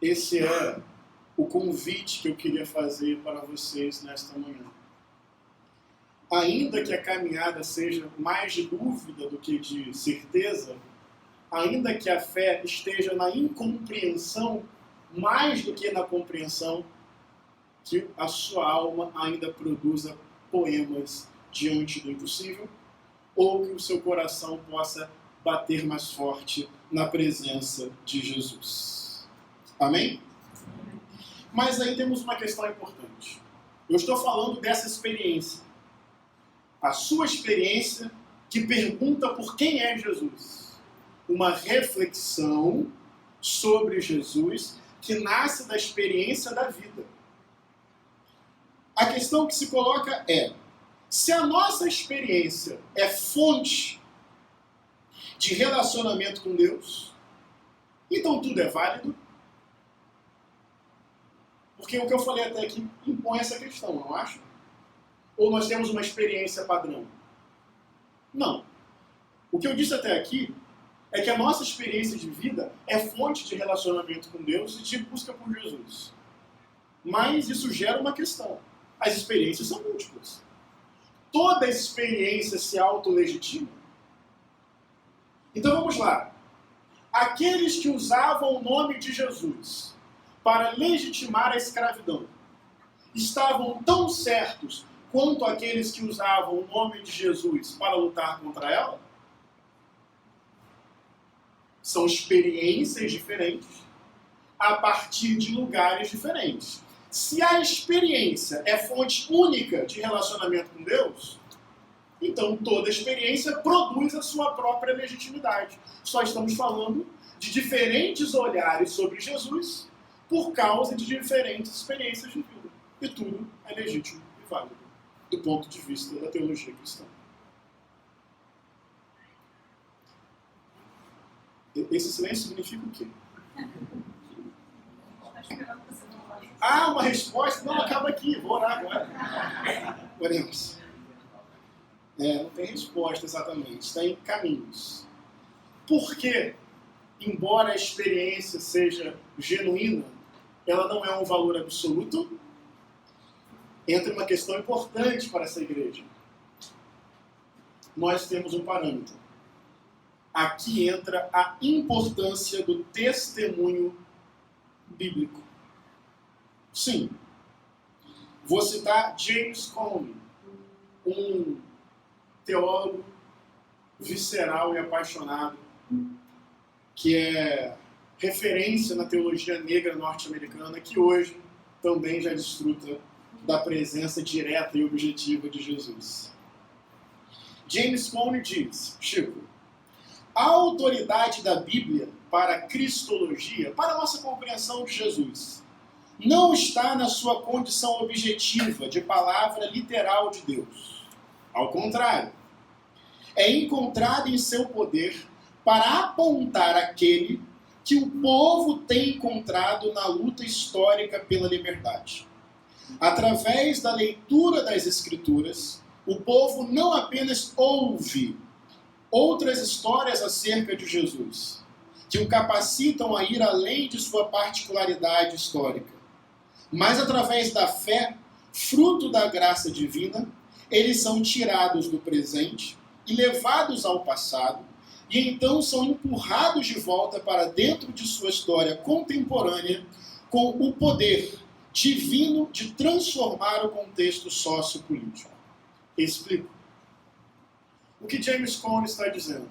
S1: Esse é o convite que eu queria fazer para vocês nesta manhã. Ainda que a caminhada seja mais de dúvida do que de certeza, ainda que a fé esteja na incompreensão mais do que na compreensão, que a sua alma ainda produza poemas diante do impossível, ou que o seu coração possa bater mais forte na presença de Jesus. Amém? Mas aí temos uma questão importante. Eu estou falando dessa experiência. A sua experiência que pergunta por quem é Jesus. Uma reflexão sobre Jesus que nasce da experiência da vida. A questão que se coloca é: se a nossa experiência é fonte de relacionamento com Deus, então tudo é válido? Porque o que eu falei até aqui impõe essa questão, não acho? Ou nós temos uma experiência padrão? Não. O que eu disse até aqui é que a nossa experiência de vida é fonte de relacionamento com Deus e de busca por Jesus. Mas isso gera uma questão. As experiências são múltiplas. Toda experiência se autolegitima. Então vamos lá. Aqueles que usavam o nome de Jesus para legitimar a escravidão estavam tão certos quanto aqueles que usavam o nome de Jesus para lutar contra ela? São experiências diferentes a partir de lugares diferentes. Se a experiência é fonte única de relacionamento com Deus, então toda experiência produz a sua própria legitimidade. Só estamos falando de diferentes olhares sobre Jesus por causa de diferentes experiências de vida. E tudo é legítimo e válido do ponto de vista da teologia cristã. Esse silêncio significa o quê? Ah, uma resposta? Não, acaba aqui, vou orar agora. Oremos. Não tem resposta exatamente, está em caminhos. Por quê? Embora a experiência seja genuína, ela não é um valor absoluto. Entra uma questão importante para essa igreja. Nós temos um parâmetro. Aqui entra a importância do testemunho bíblico. Sim. Vou citar James Cone, um teólogo visceral e apaixonado, que é referência na teologia negra norte-americana, que hoje também já desfruta da presença direta e objetiva de Jesus. James Cone diz, Chico, a autoridade da Bíblia para a cristologia, para a nossa compreensão de Jesus, não está na sua condição objetiva de palavra literal de Deus. Ao contrário, é encontrada em seu poder para apontar aquele que o povo tem encontrado na luta histórica pela liberdade. Através da leitura das Escrituras, o povo não apenas ouve outras histórias acerca de Jesus, que o capacitam a ir além de sua particularidade histórica, mas através da fé, fruto da graça divina, eles são tirados do presente e levados ao passado, e então são empurrados de volta para dentro de sua história contemporânea com o poder divino de transformar o contexto sociopolítico. Explico. O que James Cone está dizendo?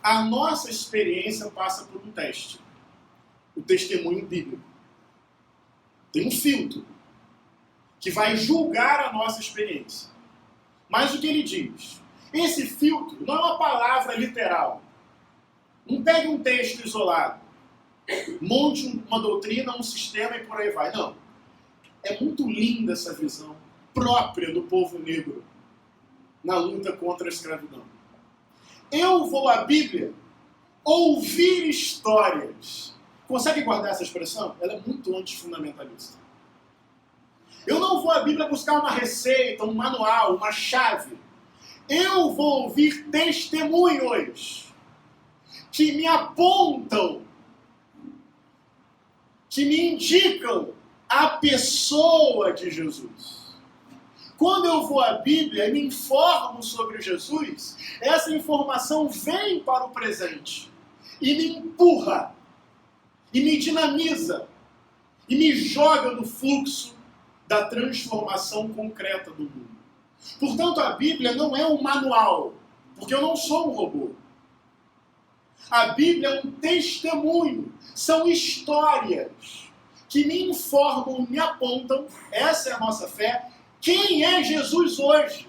S1: A nossa experiência passa por um teste. O testemunho bíblico. Tem um filtro que vai julgar a nossa experiência. Mas o que ele diz? Esse filtro não é uma palavra literal. Não pegue um texto isolado, monte uma doutrina, um sistema e por aí vai. Não. É muito linda essa visão própria do povo negro na luta contra a escravidão. Eu vou à Bíblia ouvir histórias. Consegue guardar essa expressão? Ela é muito antifundamentalista. Eu não vou à Bíblia buscar uma receita, um manual, uma chave. Eu vou ouvir testemunhos que me apontam, que me indicam a pessoa de Jesus. Quando eu vou à Bíblia e me informo sobre Jesus, essa informação vem para o presente e me empurra, e me dinamiza, e me joga no fluxo da transformação concreta do mundo. Portanto, a Bíblia não é um manual, porque eu não sou um robô. A Bíblia é um testemunho, são histórias que me informam, me apontam, essa é a nossa fé, quem é Jesus hoje?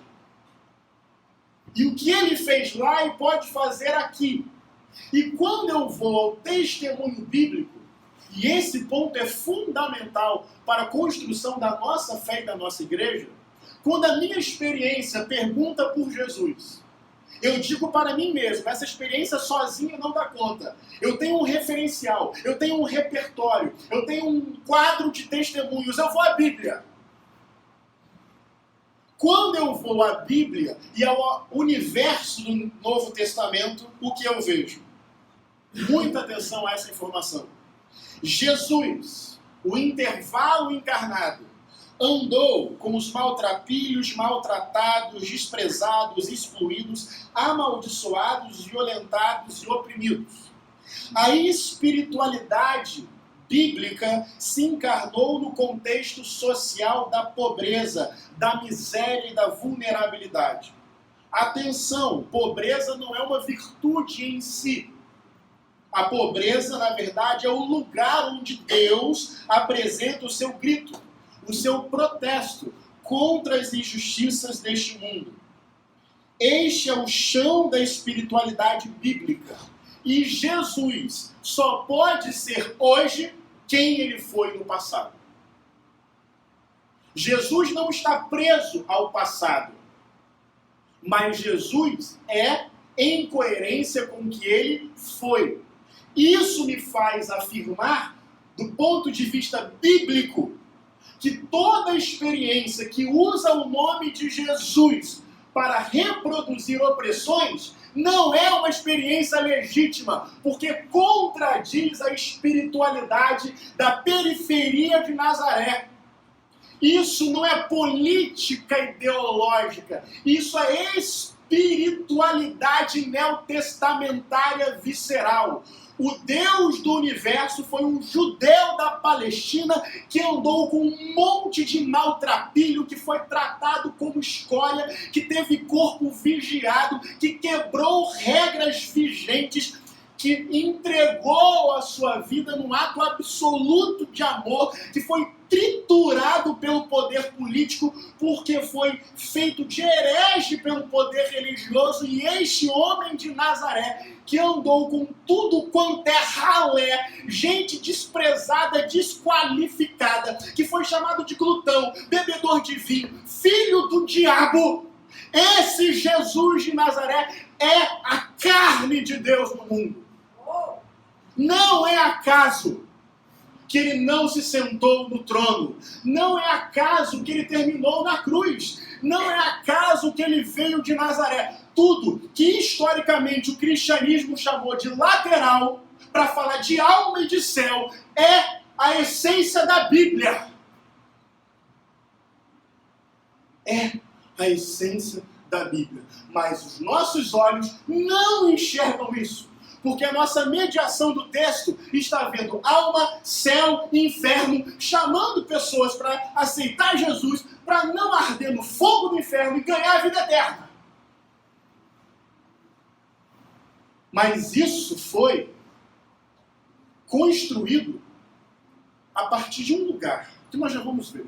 S1: E o que ele fez lá e pode fazer aqui? E quando eu vou ao testemunho bíblico, e esse ponto é fundamental para a construção da nossa fé e da nossa igreja, quando a minha experiência pergunta por Jesus, eu digo para mim mesmo, essa experiência sozinha não dá conta. Eu tenho um referencial, eu tenho um repertório, eu tenho um quadro de testemunhos, eu vou à Bíblia. Quando eu vou à Bíblia e ao universo do Novo Testamento, o que eu vejo? Muita atenção a essa informação. Jesus, o intervalo encarnado, andou com os maltrapilhos, maltratados, desprezados, excluídos, amaldiçoados, violentados e oprimidos. A espiritualidade bíblica se encarnou no contexto social da pobreza, da miséria e da vulnerabilidade. Atenção, pobreza não é uma virtude em si. A pobreza, na verdade, é o lugar onde Deus apresenta o seu grito, o seu protesto contra as injustiças deste mundo. Este é o chão da espiritualidade bíblica. E Jesus só pode ser hoje quem ele foi no passado. Jesus não está preso ao passado, mas Jesus é em coerência com o que ele foi. Isso me faz afirmar, do ponto de vista bíblico, que toda experiência que usa o nome de Jesus para reproduzir opressões não é uma experiência legítima, porque contradiz a espiritualidade da periferia de Nazaré. Isso não é política ideológica, isso é espiritualidade neotestamentária visceral. O Deus do universo foi um judeu da Palestina que andou com um monte de maltrapilho, que foi tratado como escória, que teve corpo vigiado, que quebrou regras vigentes, que entregou a sua vida num ato absoluto de amor, que foi triturado pelo poder político, porque foi feito de herege pelo poder religioso, e este homem de Nazaré, que andou com tudo quanto é ralé, gente desprezada, desqualificada, que foi chamado de glutão, bebedor de vinho, filho do diabo, esse Jesus de Nazaré é a carne de Deus no mundo. Não é acaso que ele não se sentou no trono. Não é acaso que ele terminou na cruz. Não é acaso que ele veio de Nazaré. Tudo que historicamente o cristianismo chamou de lateral, para falar de alma e de céu, é a essência da Bíblia. É a essência da Bíblia. Mas os nossos olhos não enxergam isso. Porque a nossa mediação do texto está vendo alma, céu e inferno, chamando pessoas para aceitar Jesus, para não arder no fogo do inferno e ganhar a vida eterna. Mas isso foi construído a partir de um lugar, que nós já vamos ver.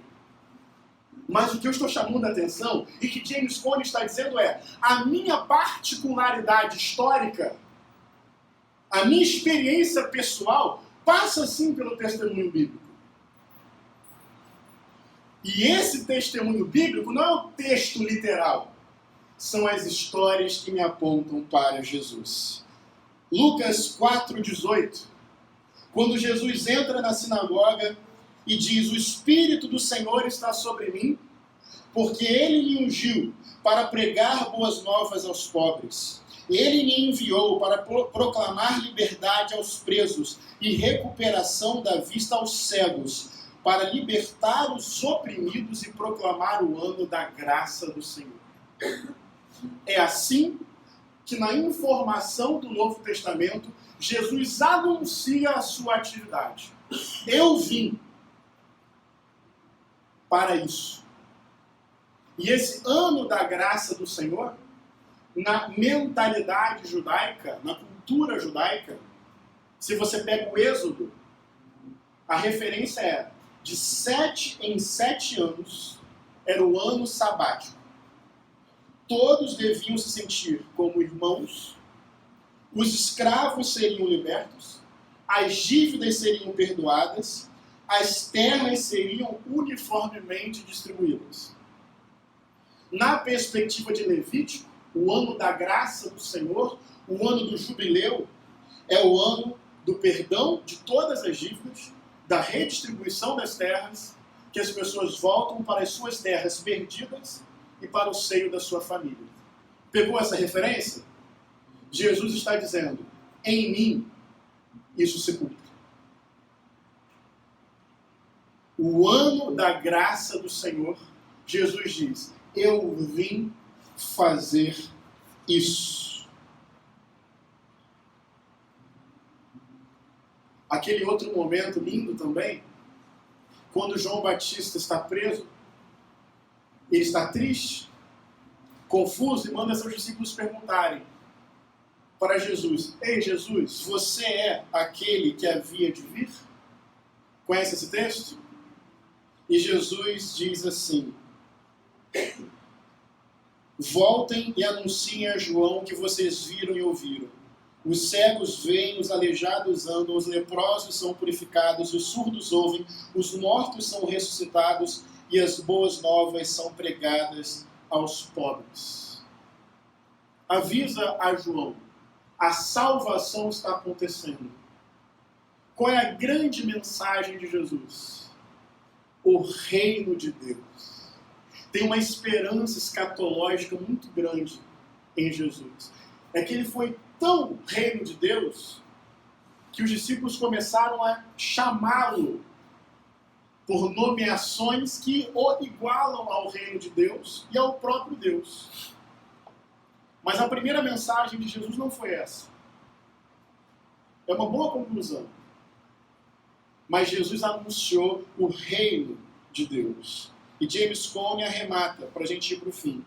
S1: Mas o que eu estou chamando a atenção, e que James Cone está dizendo é, a minha particularidade histórica, a minha experiência pessoal passa sim pelo testemunho bíblico. E esse testemunho bíblico não é o texto literal. São as histórias que me apontam para Jesus. Lucas 4,18. Quando Jesus entra na sinagoga e diz, o Espírito do Senhor está sobre mim, porque Ele me ungiu para pregar boas novas aos pobres. Ele me enviou para proclamar liberdade aos presos e recuperação da vista aos cegos, para libertar os oprimidos e proclamar o ano da graça do Senhor. É assim que na informação do Novo Testamento, Jesus anuncia a sua atividade. Eu vim para isso. E esse ano da graça do Senhor, na mentalidade judaica, na cultura judaica, se você pega o Êxodo, a referência é de 7 em 7 anos, era o ano sabático. Todos deviam se sentir como irmãos, os escravos seriam libertos, as dívidas seriam perdoadas, as terras seriam uniformemente distribuídas. Na perspectiva de Levítico, o ano da graça do Senhor, o ano do jubileu, é o ano do perdão de todas as dívidas, da redistribuição das terras, que as pessoas voltam para as suas terras perdidas e para o seio da sua família. Pegou essa referência? Jesus está dizendo, em mim, isso se cumpre. o ano da graça do Senhor, Jesus diz: eu vim fazer isso. Aquele outro momento lindo também, quando João Batista está preso, ele está triste, confuso, e manda seus discípulos perguntarem para Jesus: ei, Jesus, você é aquele que havia de vir? Conhece esse texto? E Jesus diz assim: voltem e anunciem a João o que vocês viram e ouviram. Os cegos veem, os aleijados andam, os leprosos são purificados, os surdos ouvem, os mortos são ressuscitados e as boas novas são pregadas aos pobres. Avisa a João: a salvação está acontecendo. Qual é a grande mensagem de Jesus? O reino de Deus. Tem uma esperança escatológica muito grande em Jesus. É que ele foi tão reino de Deus que os discípulos começaram a chamá-lo por nomeações que o igualam ao reino de Deus e ao próprio Deus. Mas a primeira mensagem de Jesus não foi essa. É uma boa conclusão. Mas Jesus anunciou o reino de Deus. E James Cone arremata, para a gente ir para o fim.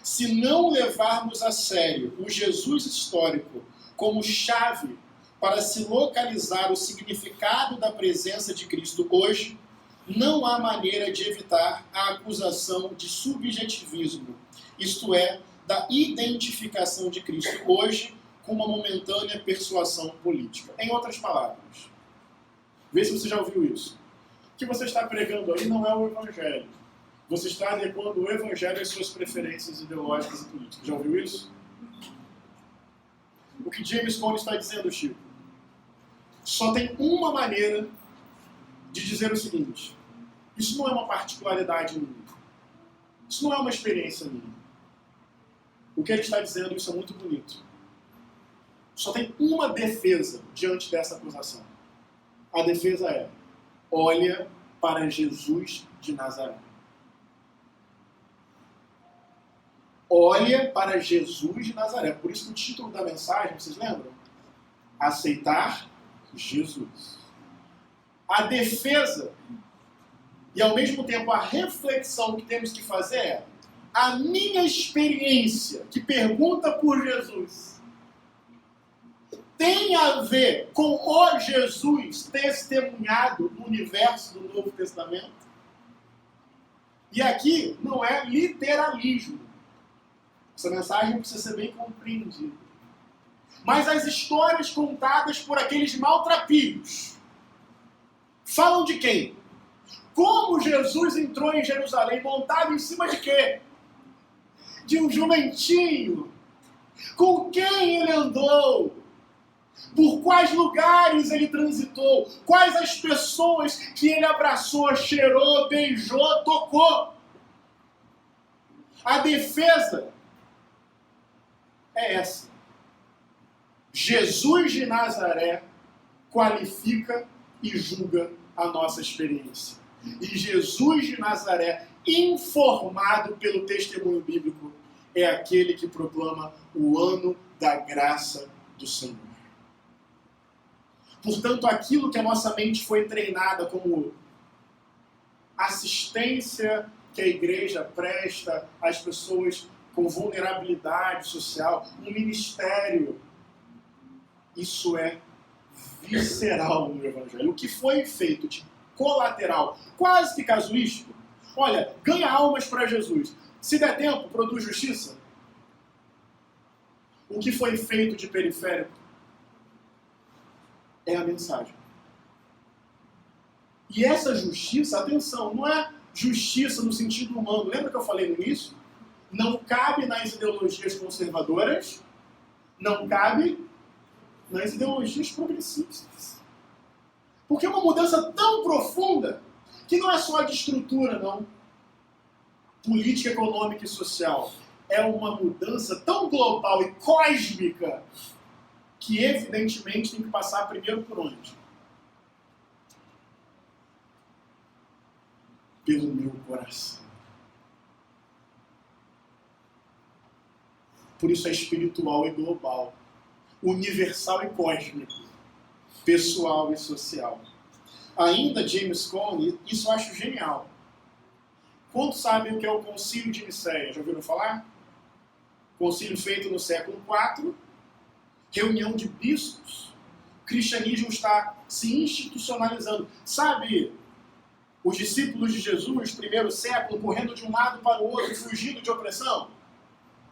S1: Se não levarmos a sério o Jesus histórico como chave para se localizar o significado da presença de Cristo hoje, não há maneira de evitar a acusação de subjetivismo, isto é, da identificação de Cristo hoje com uma momentânea persuasão política. Em outras palavras, vê se você já ouviu isso. O que você está pregando aí não é o Evangelho. Você está adequando o Evangelho às suas preferências ideológicas e políticas. Já ouviu isso? O que James Cone está dizendo, Chico? Só tem uma maneira de dizer o seguinte: isso não é uma particularidade minha. Isso não é uma experiência minha. O que ele está dizendo, isso é muito bonito. Só tem uma defesa diante dessa acusação. A defesa é: olha para Jesus de Nazaré. Olha para Jesus de Nazaré. Por isso que o título da mensagem, vocês lembram? Aceitar Jesus. A defesa e ao mesmo tempo a reflexão que temos que fazer é: a minha experiência que pergunta por Jesus tem a ver com o Jesus testemunhado no universo do Novo Testamento? E aqui não é literalismo. Essa mensagem precisa ser bem compreendida. Mas as histórias contadas por aqueles maltrapilhos falam de quem? Como Jesus entrou em Jerusalém montado em cima de quê? De um jumentinho. Com quem ele andou? Por quais lugares ele transitou? Quais as pessoas que ele abraçou, cheirou, beijou, tocou? A defesa é essa. Jesus de Nazaré qualifica e julga a nossa experiência. E Jesus de Nazaré, informado pelo testemunho bíblico, é aquele que proclama o ano da graça do Senhor. Portanto, aquilo que a nossa mente foi treinada como assistência que a igreja presta às pessoas com vulnerabilidade social, um ministério, isso é visceral no Evangelho. O que foi feito de colateral, quase que casuístico, olha, ganha almas para Jesus. Se der tempo, produz justiça. O que foi feito de periférico é a mensagem. E essa justiça, atenção, não é justiça no sentido humano. Lembra que eu falei no início? Não cabe nas ideologias conservadoras, não cabe nas ideologias progressistas. Porque é uma mudança tão profunda que não é só de estrutura, não. Política, econômica e social. É uma mudança tão global e cósmica que, evidentemente, tem que passar primeiro por onde? pelo meu coração. Por isso é espiritual e global, universal e cósmico, pessoal e social. Ainda James Cone, isso eu acho genial. Quantos sabem o que é o Concílio de Nicéia? Já ouviram falar? Concílio feito no século IV, reunião de bispos. O cristianismo está se institucionalizando. Sabe, os discípulos de Jesus, primeiro século, correndo de um lado para o outro, fugindo de opressão?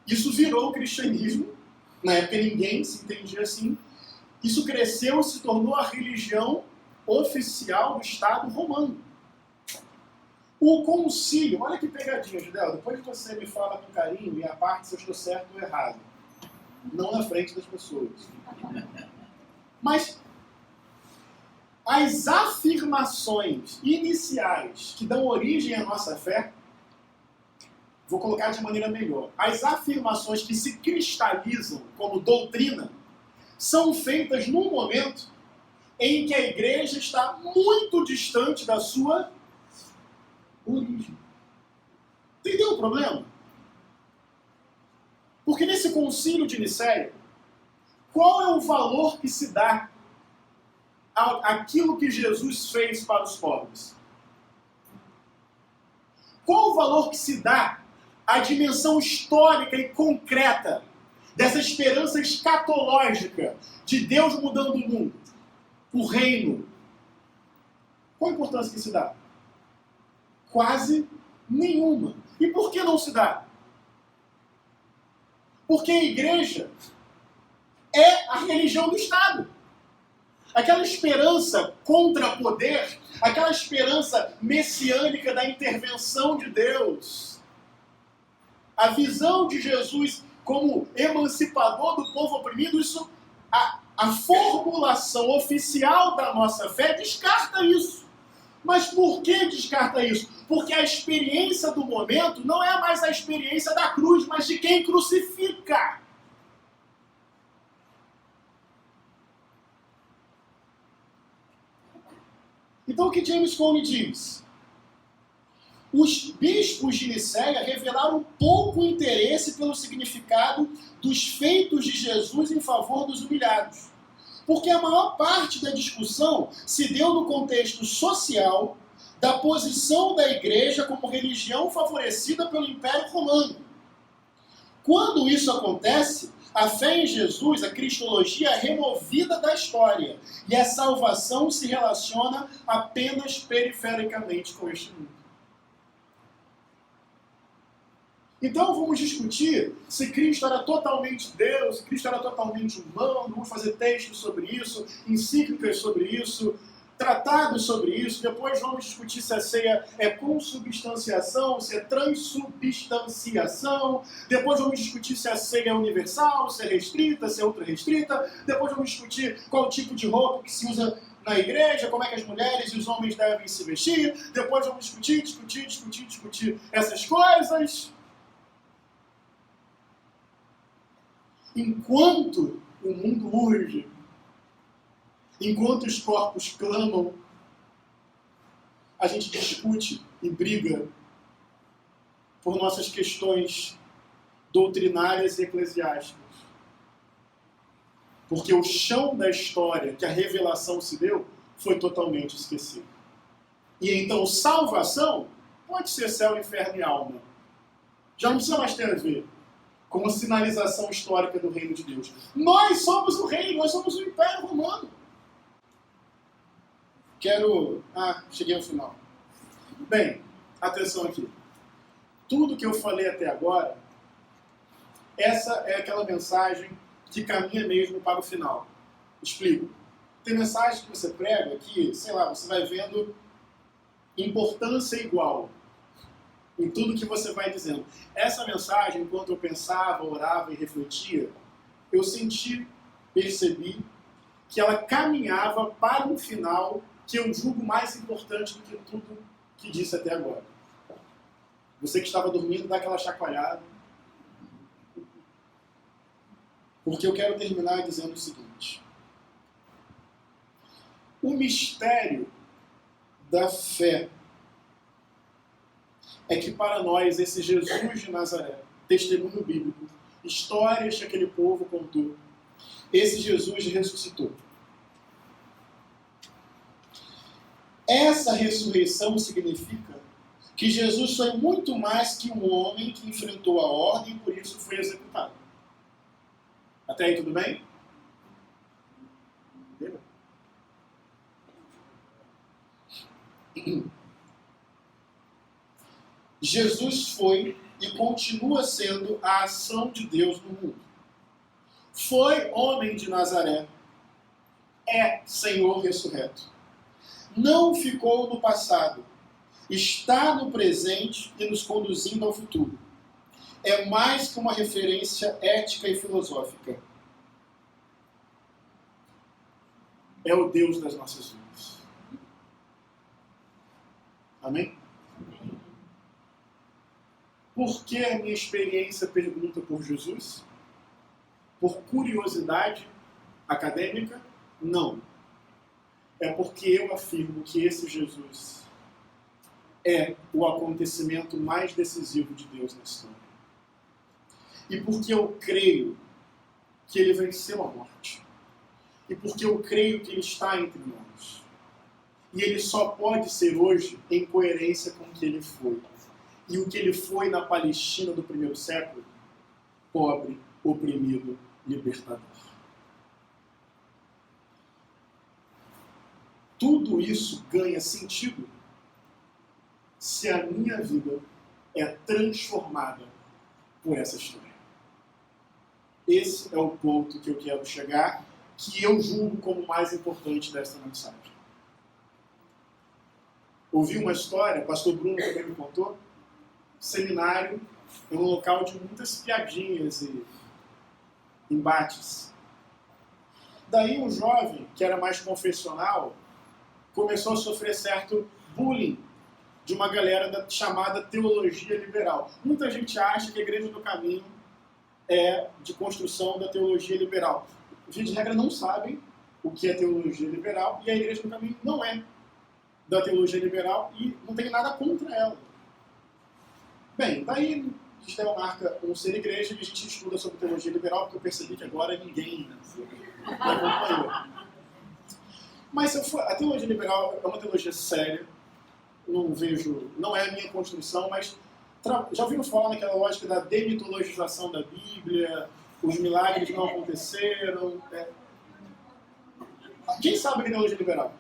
S1: Isso virou o cristianismo. Na época ninguém se entendia assim. Isso cresceu e se tornou a religião oficial do Estado romano. O concílio, olha que pegadinha, Judeu, depois você me fala com carinho e a parte se eu estou certo ou errado. Não na frente das pessoas. Mas as afirmações iniciais que dão origem à nossa fé, vou colocar de maneira melhor, as afirmações que se cristalizam como doutrina, são feitas num momento em que a igreja está muito distante da sua origem. Entendeu o problema? Porque nesse concílio de Nicéia, qual é o valor que se dá àquilo que Jesus fez para os pobres? Qual o valor que se dá à dimensão histórica e concreta dessa esperança escatológica de Deus mudando o mundo, o reino? Qual a importância que se dá? Quase nenhuma. E por que não se dá? Porque a igreja é a religião do Estado. Aquela esperança contra poder, aquela esperança messiânica da intervenção de Deus, a visão de Jesus como emancipador do povo oprimido, isso, a formulação oficial da nossa fé descarta isso. Mas por que descarta isso? Porque a experiência do momento não é mais a experiência da cruz, mas de quem crucifica. Então o que James Cone diz? Os bispos de Nicéia revelaram pouco interesse pelo significado dos feitos de Jesus em favor dos humilhados. Porque a maior parte da discussão se deu no contexto social da posição da igreja como religião favorecida pelo Império Romano. Quando isso acontece, a fé em Jesus, a cristologia, é removida da história e a salvação se relaciona apenas perifericamente com este mundo. Então vamos discutir se Cristo era totalmente Deus, se Cristo era totalmente humano, vamos fazer textos sobre isso, encíclicas sobre isso, tratados sobre isso, depois vamos discutir se a ceia é consubstanciação, se é transubstanciação, depois vamos discutir se a ceia é universal, se é restrita, se é ultra restrita, depois vamos discutir qual tipo de roupa que se usa na igreja, como é que as mulheres e os homens devem se vestir, depois vamos discutir essas coisas. Enquanto o mundo urge, enquanto os corpos clamam, a gente discute e briga por nossas questões doutrinárias e eclesiásticas. Porque o chão da história que a revelação se deu foi totalmente esquecido. E então salvação pode ser céu, inferno e alma. Já não precisa mais ter a ver com a sinalização histórica do reino de Deus. Nós somos o reino, nós somos o Império Romano. Cheguei ao final. Bem, atenção aqui. Tudo que eu falei até agora, essa é aquela mensagem que caminha mesmo para o final. Explico. Tem mensagem que você prega que, sei lá, você vai vendo importância igual em tudo que você vai dizendo. Essa mensagem, enquanto eu pensava, orava e refletia, eu percebi que ela caminhava para um final que eu julgo mais importante do que tudo que disse até agora. Você que estava dormindo, dá aquela chacoalhada. Porque eu quero terminar dizendo o seguinte. O mistério da fé é que para nós esse Jesus de Nazaré, testemunho bíblico, histórias que aquele povo contou, esse Jesus ressuscitou. Essa ressurreição significa que Jesus foi muito mais que um homem que enfrentou a ordem e por isso foi executado. Até aí tudo bem? Jesus foi e continua sendo a ação de Deus no mundo. Foi homem de Nazaré, é Senhor ressurreto. Não ficou no passado, está no presente e nos conduzindo ao futuro. É mais que uma referência ética e filosófica. É o Deus das nossas vidas. Amém? Por que a minha experiência pergunta por Jesus? Por curiosidade acadêmica? Não. É porque eu afirmo que esse Jesus é o acontecimento mais decisivo de Deus na história. E porque eu creio que ele venceu a morte. E porque eu creio que ele está entre nós. E ele só pode ser hoje em coerência com o que ele foi. E o que ele foi na Palestina do primeiro século? Pobre, oprimido, libertador. Tudo isso ganha sentido se a minha vida é transformada por essa história. Esse é o ponto que eu quero chegar, que eu julgo como o mais importante desta mensagem. Ouvi uma história, o pastor Bruno também me contou, seminário é um local de muitas piadinhas e embates. Daí um jovem, que era mais confessional, começou a sofrer certo bullying de uma galera chamada teologia liberal. Muita gente acha que a Igreja do Caminho é de construção da teologia liberal. Via de regra não sabem o que é teologia liberal e a Igreja do Caminho não é da teologia liberal e não tem nada contra ela. Bem, daí a gente marca um ser igreja e a gente estuda sobre teologia liberal, porque eu percebi que agora ninguém acompanhou. Mas a teologia liberal é uma teologia séria, não é a minha construção, mas já ouviram falar naquela lógica da demitologização da Bíblia, os milagres não aconteceram. Quem sabe o que é teologia liberal?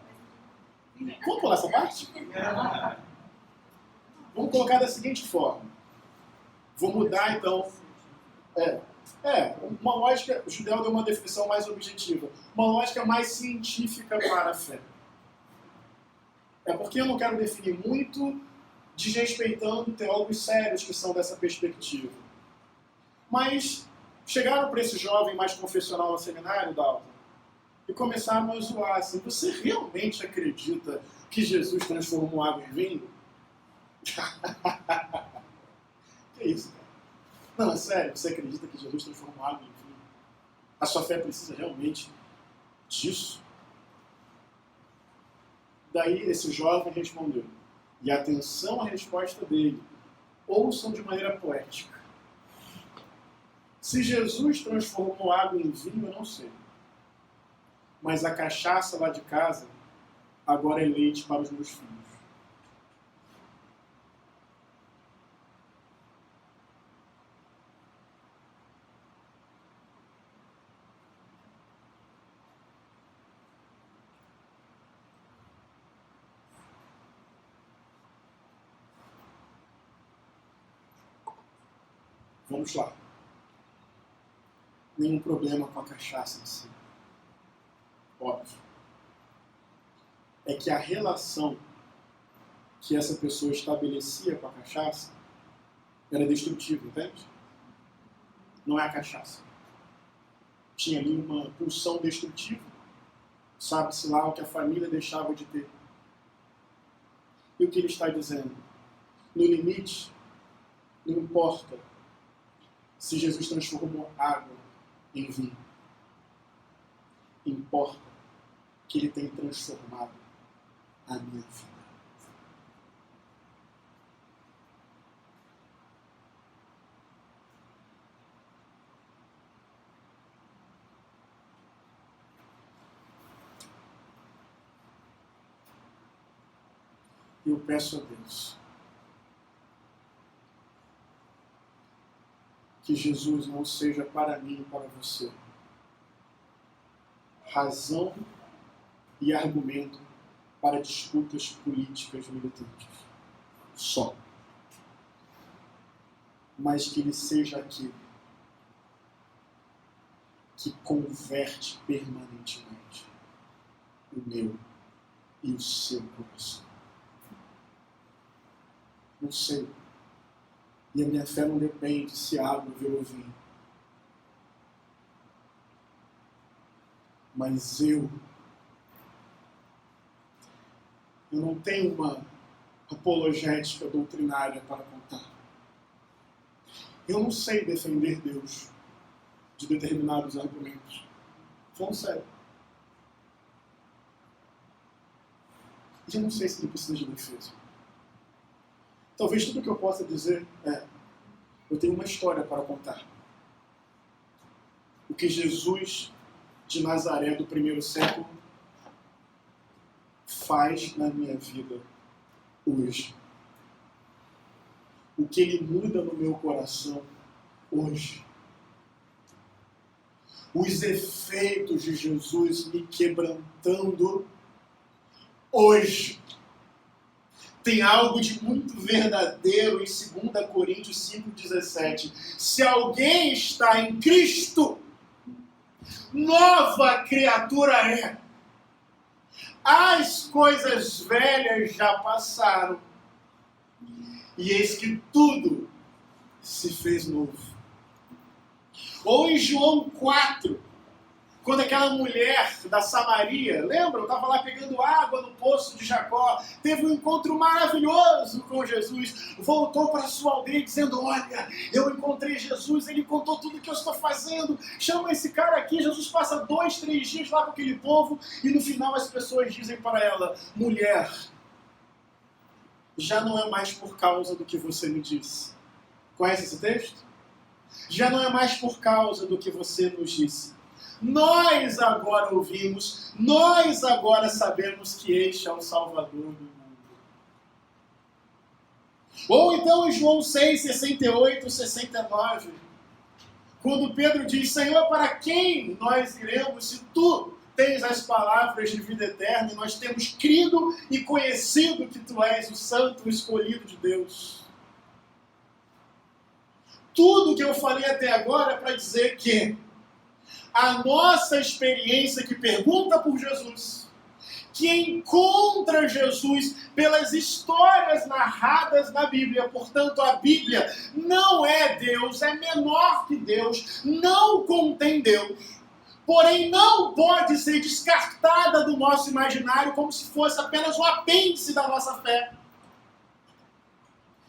S1: Vamos pular essa parte? Vamos colocar da seguinte forma. Vou mudar, então. Uma lógica, o Judeu deu uma definição mais objetiva. Uma lógica mais científica para a fé. É porque eu não quero definir muito, desrespeitando teólogos sérios que são dessa perspectiva. Mas chegaram para esse jovem mais confessional no seminário, Dalton, e começaram a zoar assim: você realmente acredita que Jesus transformou água em vinho? Que isso, cara? Não, é sério, você acredita que Jesus transformou água em vinho? A sua fé precisa realmente disso? Daí esse jovem respondeu, e atenção à resposta dele, ouçam de maneira poética. Se Jesus transformou água em vinho, eu não sei. Mas a cachaça lá de casa agora é leite para os meus filhos. Vamos lá. Nenhum problema com a cachaça em si. Óbvio. É que a relação que essa pessoa estabelecia com a cachaça era destrutiva, entende? Não é a cachaça. Tinha ali uma pulsão destrutiva. Sabe-se lá o que a família deixava de ter. E o que ele está dizendo? No limite, não importa se Jesus transformou água em vinho. Importa que ele tem transformado a minha vida. E eu peço a Deus que Jesus não seja para mim e para você razão e argumento para disputas políticas militantes. Só. Mas que Ele seja aquele que converte permanentemente o meu e o seu coração. Não sei. E a minha fé não depende se água virou vinho. Mas eu não tenho uma apologética doutrinária para contar. Eu não sei defender Deus de determinados argumentos. Falando sério. E eu não sei se ele precisa de defesa. Talvez tudo que eu possa dizer é: eu tenho uma história para contar. O que Jesus de Nazaré do primeiro século faz na minha vida hoje. O que Ele muda no meu coração hoje. Os efeitos de Jesus me quebrantando hoje. Tem algo de muito verdadeiro em 2 Coríntios 5,17. Se alguém está em Cristo, nova criatura é. As coisas velhas já passaram, e eis que tudo se fez novo. Ou em João 4, quando aquela mulher da Samaria, lembra? Eu estava lá pegando água no poço de Jacó, teve um encontro maravilhoso com Jesus, voltou para a sua aldeia dizendo: olha, eu encontrei Jesus, ele contou tudo o que eu estou fazendo, chama esse cara aqui. Jesus passa 2, 3 dias lá com aquele povo, e no final as pessoas dizem para ela: mulher, já não é mais por causa do que você me disse. Conhece esse texto? Já não é mais por causa do que você nos disse. Nós agora ouvimos, nós agora sabemos que este é o Salvador do mundo. Ou então em João 6, 68, 69, quando Pedro diz: Senhor, para quem nós iremos se tu tens as palavras de vida eterna e nós temos crido e conhecido que tu és o santo, o escolhido de Deus? Tudo que eu falei até agora é para dizer que a nossa experiência que pergunta por Jesus, que encontra Jesus pelas histórias narradas na Bíblia, portanto a Bíblia não é Deus, é menor que Deus, não contém Deus, porém não pode ser descartada do nosso imaginário como se fosse apenas um apêndice da nossa fé.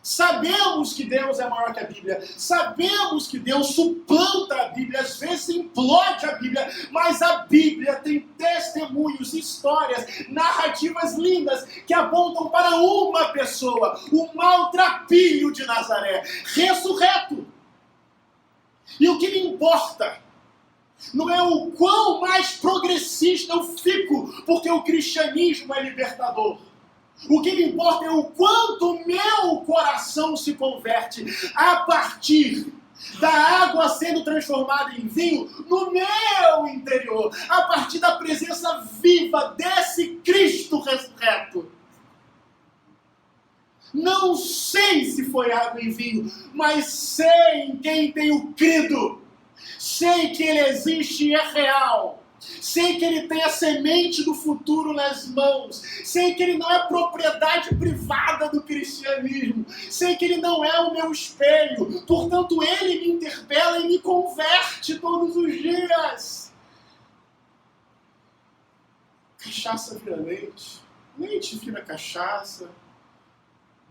S1: Sabemos que Deus é maior que a Bíblia, sabemos que Deus suplanta a Bíblia, às vezes implode a Bíblia, mas a Bíblia tem testemunhos, histórias, narrativas lindas que apontam para uma pessoa, o maltrapilho de Nazaré, ressurreto. E o que me importa não é o quão mais progressista eu fico, porque o cristianismo é libertador. O que me importa é o quanto meu coração se converte a partir da água sendo transformada em vinho no meu interior, a partir da presença viva desse Cristo ressurreto. Não sei se foi água e vinho, mas sei em quem tenho crido. Sei que Ele existe e é real. Sei que Ele tem a semente do futuro nas mãos. Sei que Ele não é propriedade privada do cristianismo. Sei que Ele não é o meu espelho. Portanto, Ele me interpela e me converte todos os dias. Cachaça vira leite. Leite vira cachaça.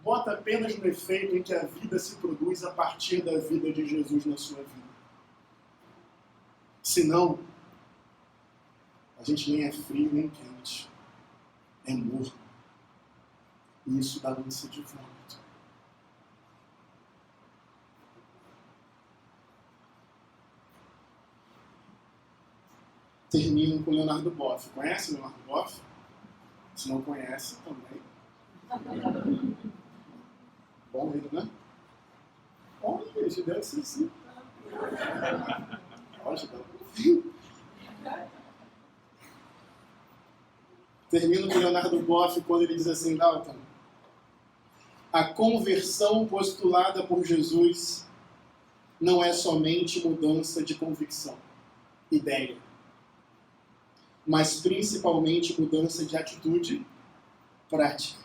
S1: Bota apenas no efeito em que a vida se produz a partir da vida de Jesus na sua vida. Senão, a gente nem é frio nem quente, é morno. E isso dá ânsia de vômito. Termino com Leonardo Boff. Conhece Leonardo Boff? Se não conhece, também. Bom ele, né? Olha, isso deve ser sim. Olha, termino com Leonardo Boff quando ele diz assim, Dalton, a conversão postulada por Jesus não é somente mudança de convicção, ideia, mas principalmente mudança de atitude prática.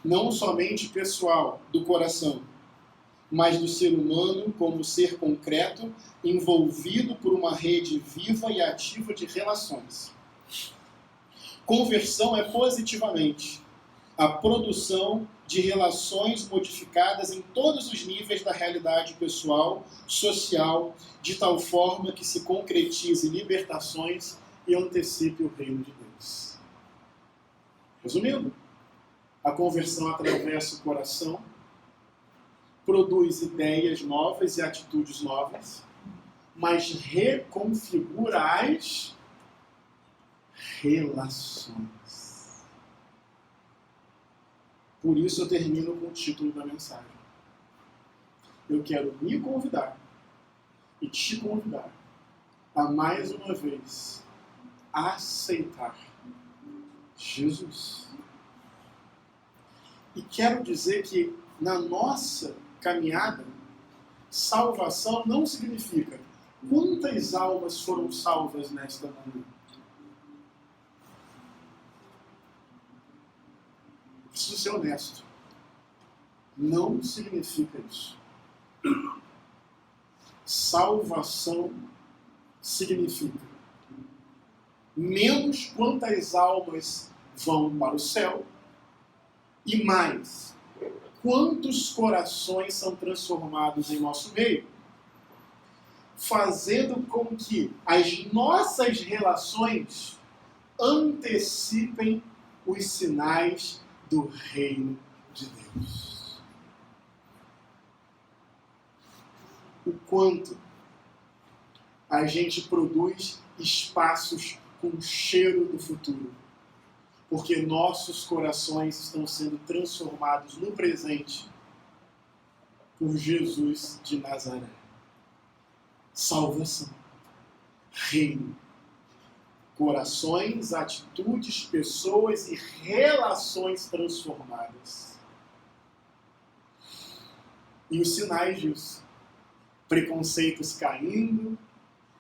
S1: Não somente pessoal, do coração, mas do ser humano como ser concreto, envolvido por uma rede viva e ativa de relações. Conversão é positivamente a produção de relações modificadas em todos os níveis da realidade pessoal, social, de tal forma que se concretize libertações e antecipe o reino de Deus. Resumindo, a conversão atravessa o coração, produz ideias novas e atitudes novas, mas reconfigura as relações. Por isso eu termino com o título da mensagem. Eu quero me convidar e te convidar a mais uma vez aceitar Jesus. E quero dizer que na nossa caminhada, salvação não significa quantas almas foram salvas nesta manhã. Preciso ser honesto. Não significa isso. Salvação significa menos quantas almas vão para o céu e mais quantos corações são transformados em nosso meio, fazendo com que as nossas relações antecipem os sinais do reino de Deus. O quanto a gente produz espaços com cheiro do futuro, porque nossos corações estão sendo transformados no presente por Jesus de Nazaré. Salvação, reino, corações, atitudes, pessoas e relações transformadas. E os sinais disso: preconceitos caindo,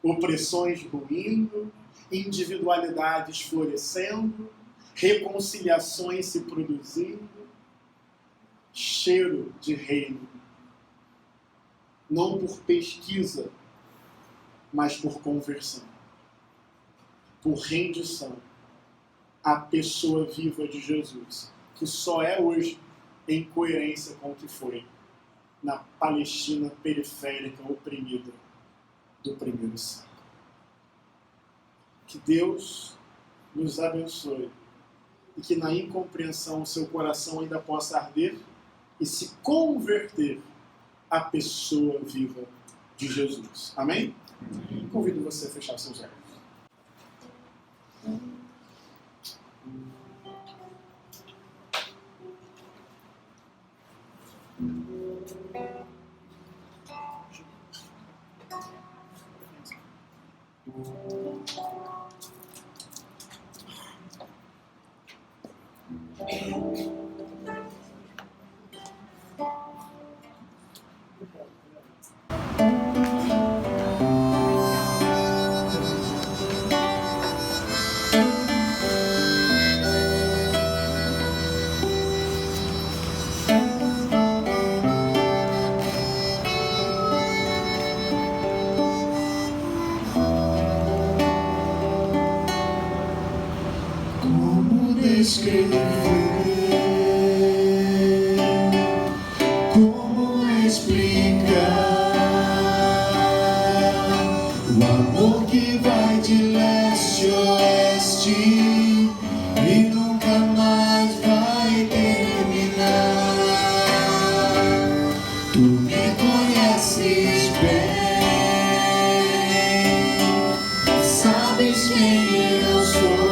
S1: opressões ruindo, individualidades florescendo, reconciliações se produzindo, cheiro de reino. Não por pesquisa, mas por conversão. Por rendição à pessoa viva de Jesus, que só é hoje em coerência com o que foi na Palestina periférica oprimida do primeiro século. Que Deus nos abençoe e que na incompreensão o seu coração ainda possa arder e se converter à pessoa viva de Jesus. Amém? Convido você a fechar seus olhos.
S2: Como descrever, como explicar o amor que vai de leste a oeste e nunca mais vai terminar. Tu me conheces bem, sabes quem eu sou.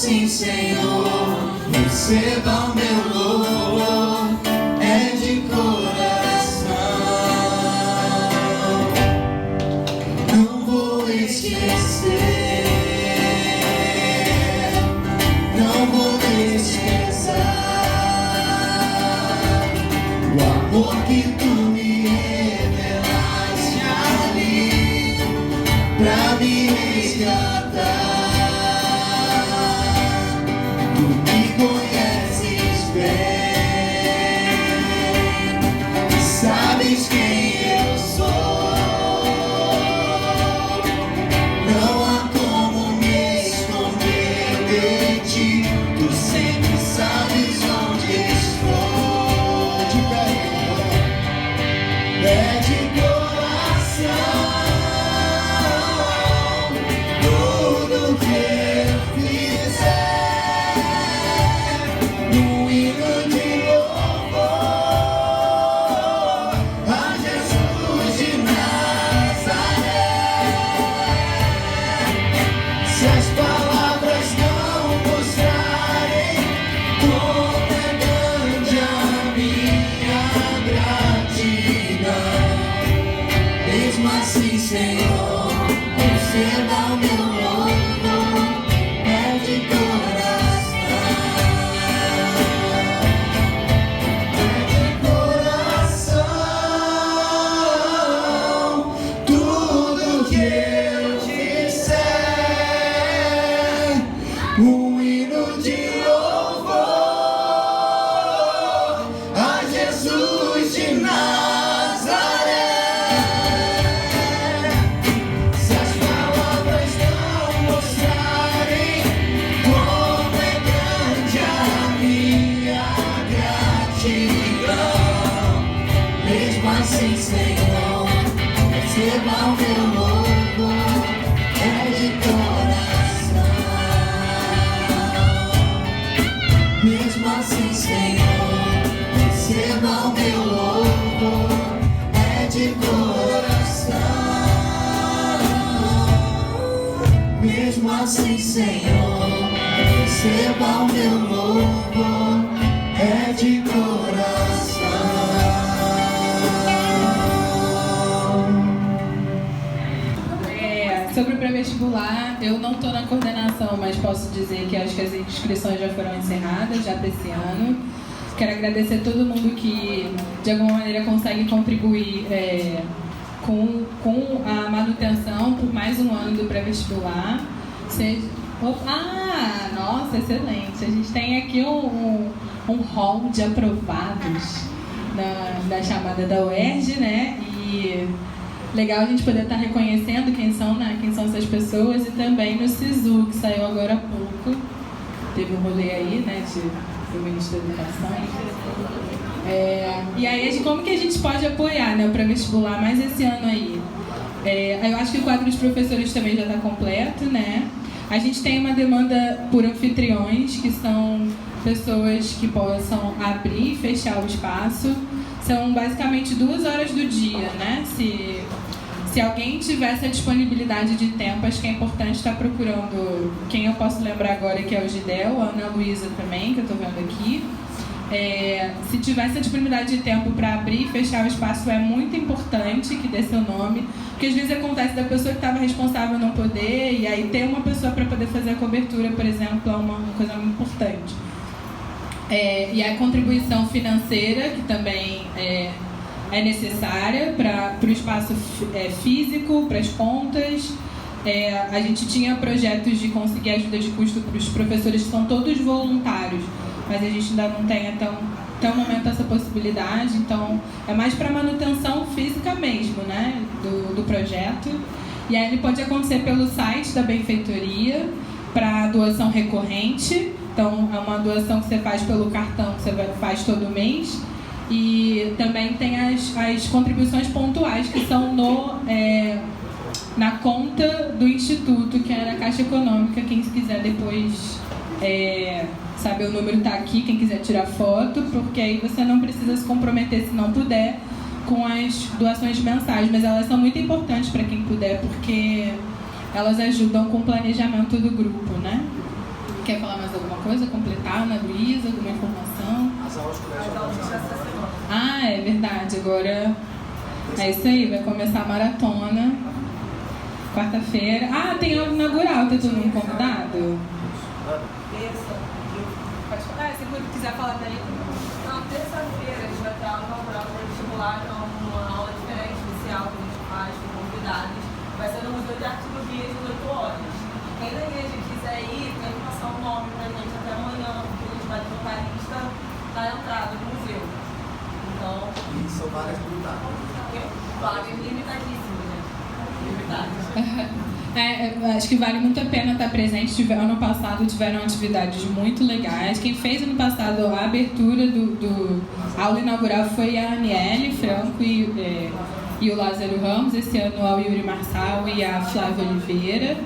S2: assim, Senhor, receba o meu louvor, é de coração. Não vou esquecer, não vou esquecer o amor que tu me revelaste ali pra me resgatar. Tu me conheces bem, sabes quem eu sou. Não há como me esconder de ti, tu sempre sabes onde estou. É de coração, tudo que eu fizer, um hino de louvor a Jesus de Nazaré. Se as palavras não mostrarem como é grande a minha gratidão, mesmo assim, Senhor, receba o meu louvor, é de coração, é de coração. Tudo que eu fizer, um hino de louvor a Jesus de Nazaré. Se as palavras não mostrarem como é grande a minha gratidão, mesmo assim, Senhor, receba o meu louvor, é de coração. Mesmo assim, Senhor, receba o meu louvor, é de coração. Mesmo assim, Senhor, receba o meu louvor, é de coração.
S3: Sobre o pré-vestibular, eu não estou na coordenação, mas posso dizer que acho que as inscrições já foram encerradas, já para esse ano. Quero agradecer a todo mundo que, de alguma maneira, consegue contribuir com a manutenção por mais um ano do pré-vestibular. Nossa, excelente! A gente tem aqui um hall de aprovados da chamada da UERJ, né? E legal a gente poder estar reconhecendo quem são essas pessoas, e também no SISU, que saiu agora há pouco. Teve um rolê aí, né, do Ministério da Educação. E aí, como que a gente pode apoiar, né, o pré-vestibular mais esse ano aí? Eu acho que o quadro de professores também já está completo, né? A gente tem uma demanda por anfitriões, que são pessoas que possam abrir e fechar o espaço. São basicamente 2 horas do dia, né? Se alguém tiver essa disponibilidade de tempo, acho que é importante estar procurando. Quem eu posso lembrar agora que é o Gidel, a Ana Luísa também, que eu estou vendo aqui. Se tiver essa disponibilidade de tempo para abrir e fechar o espaço, é muito importante que dê seu nome, porque às vezes acontece da pessoa que estava responsável não poder, e aí ter uma pessoa para poder fazer a cobertura, por exemplo, é uma coisa muito importante. E a contribuição financeira, que também é necessária para o espaço físico, para as contas. A gente tinha projetos de conseguir ajuda de custo para os professores, que são todos voluntários, mas a gente ainda não tem até um momento essa possibilidade, então é mais para manutenção física mesmo, né, do projeto. E aí ele pode acontecer pelo site da benfeitoria, para doação recorrente, então é uma doação que você faz pelo cartão, que você faz todo mês. E também tem as contribuições pontuais, que são na conta do Instituto, que é na Caixa Econômica. Quem quiser depois saber, o número está aqui, quem quiser tirar foto, porque aí você não precisa se comprometer, se não puder, com as doações mensais. Mas elas são muito importantes para quem puder, porque elas ajudam com o planejamento do grupo, né? quer falar mais alguma coisa? Completar, Ana Luísa, alguma informação?
S5: As aulas começam essa semana.
S3: Ah, é verdade. Agora é isso aí, vai começar a maratona. Quarta-feira. Ah, tem aula inaugural, tá todo mundo convidado?
S7: Terça. Pode falar? Se você quiser falar daí. Não, terça-feira a gente vai ter aula inaugural para vestibular, então uma aula diferente, especial que a gente faz com convidados. Vai ser no Museu de Arte do Rio, às 18 horas. Quem da igreja quiser ir, tem que passar um nome pra gente até amanhã, porque a gente vai trocar a lista na entrada do museu. Então.
S5: E são vagas limitadas.
S7: Vagas limitadíssimas, gente. Limitadas.
S3: Acho que vale muito a pena estar presente. Ano passado tiveram atividades muito legais. Quem fez ano passado a abertura a aula inaugural foi a Aniele Franco e o Lázaro Ramos. Esse ano o Yuri Marçal e a Flávia Oliveira.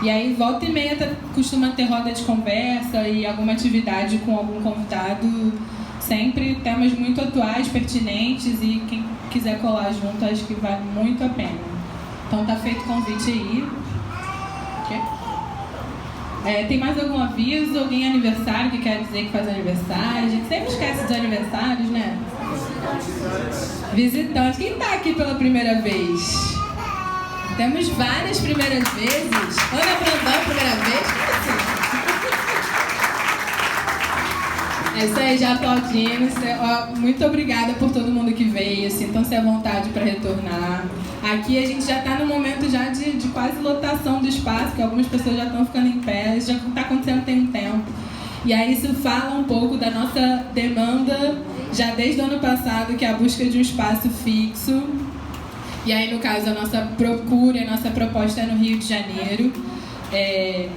S3: E aí volta e meia costuma ter roda de conversa e alguma atividade com algum convidado. Sempre temas muito atuais, pertinentes, e quem quiser colar junto, acho que vale muito a pena. Então tá feito o convite aí. Tem mais algum aviso? Alguém aniversário que quer dizer que faz aniversário? A gente sempre esquece dos aniversários, né? Visitantes. Quem tá aqui pela primeira vez? Temos várias primeiras vezes. Ana Brandão, primeira vez? É isso aí, já aplaudimos. Muito obrigada por todo mundo que veio. Sintam-se à vontade para retornar. Aqui a gente já está no momento já de quase lotação do espaço, que algumas pessoas já estão ficando em pé. Isso já está acontecendo tem um tempo. E aí isso fala um pouco da nossa demanda, já desde o ano passado, que é a busca de um espaço fixo. E aí, no caso, a nossa procura, a nossa proposta é no Rio de Janeiro.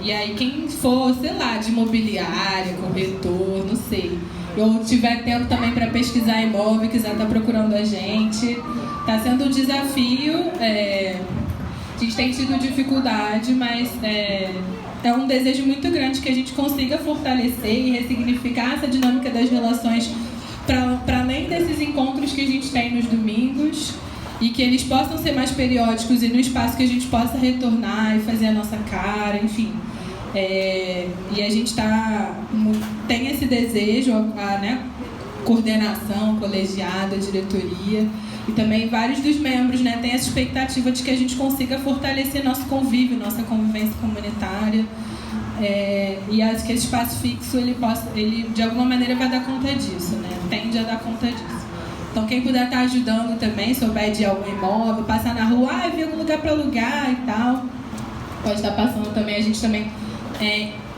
S3: E aí quem for, sei lá, de imobiliária, corretor, não sei, ou tiver tempo também para pesquisar imóvel, quiser estar procurando a gente, está sendo um desafio. A gente tem tido dificuldade, mas é um desejo muito grande que a gente consiga fortalecer e ressignificar essa dinâmica das relações para além desses encontros que a gente tem nos domingos, e que eles possam ser mais periódicos e no espaço que a gente possa retornar e fazer a nossa cara, enfim. E a gente tem esse desejo, né, coordenação, colegiado, a diretoria, e também vários dos membros, né, têm essa expectativa de que a gente consiga fortalecer nosso convívio, nossa convivência comunitária. E acho que esse espaço fixo, ele de alguma maneira vai dar conta disso, né? Tende a dar conta disso. Então quem puder estar ajudando também, souber de algum imóvel, passar na rua, vi algum lugar para alugar e tal, pode estar passando também, a gente também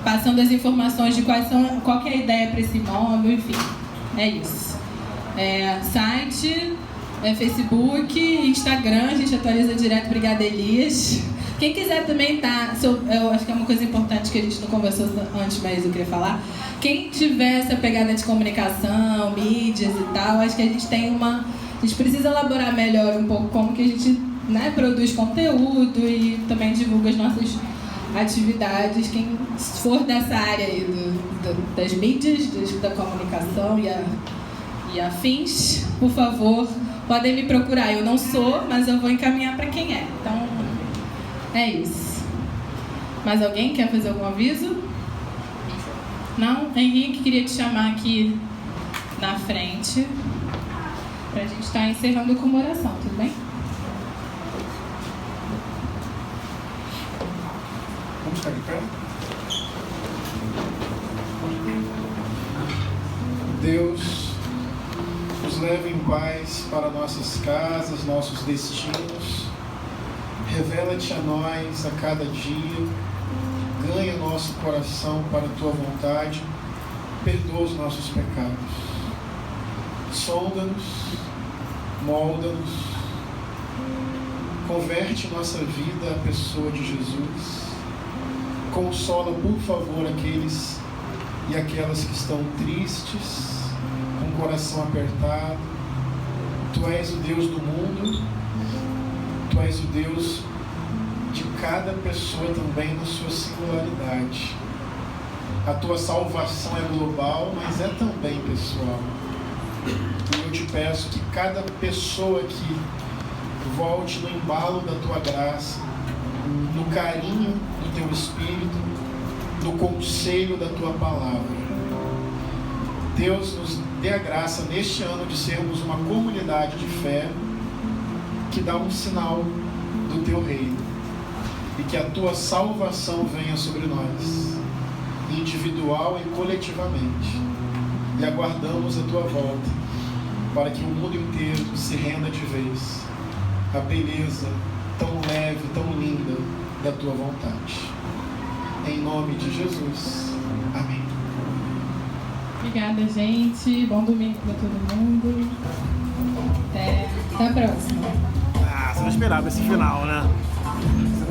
S3: passando as informações de qual que é a ideia para esse imóvel, enfim, é isso. Site, Facebook, Instagram, a gente atualiza direto, obrigada Elias. Quem quiser também eu acho que é uma coisa importante que a gente não conversou antes, mas eu queria falar. Quem tiver essa pegada de comunicação, mídias e tal, acho que a gente a gente precisa elaborar melhor um pouco como que a gente, né, produz conteúdo e também divulga as nossas atividades. Quem for dessa área aí das mídias, da comunicação e afins, por favor, podem me procurar. Eu não sou, mas eu vou encaminhar para quem é. Então, é isso. Mais alguém quer fazer algum aviso? Não? Henrique, queria te chamar aqui na frente pra gente estar encerrando com uma oração, tudo bem?
S1: Vamos ficar de pé? Deus, nos leve em paz para nossas casas, nossos destinos. Revela-te a nós a cada dia. Ganha nosso coração para a Tua vontade. Perdoa os nossos pecados. Sonda-nos, molda-nos. Converte nossa vida à pessoa de Jesus. Consola, por favor, aqueles e aquelas que estão tristes, com o coração apertado. Tu és o Deus do mundo. Tu és o Deus de cada pessoa também na sua singularidade. A tua salvação é global, mas é também pessoal. E eu te peço que cada pessoa aqui volte no embalo da tua graça, no carinho do teu Espírito, no conselho da tua palavra. Deus, nos dê a graça neste ano de sermos uma comunidade de fé que dá um sinal do teu reino, e que a tua salvação venha sobre nós, individual e coletivamente, e aguardamos a tua volta para que o mundo inteiro se renda de vez à beleza tão leve, tão linda da tua vontade. Em nome de Jesus. Amém.
S3: Obrigada, gente. Bom domingo para todo mundo. Até a próxima.
S1: Você não esperava esse final, né?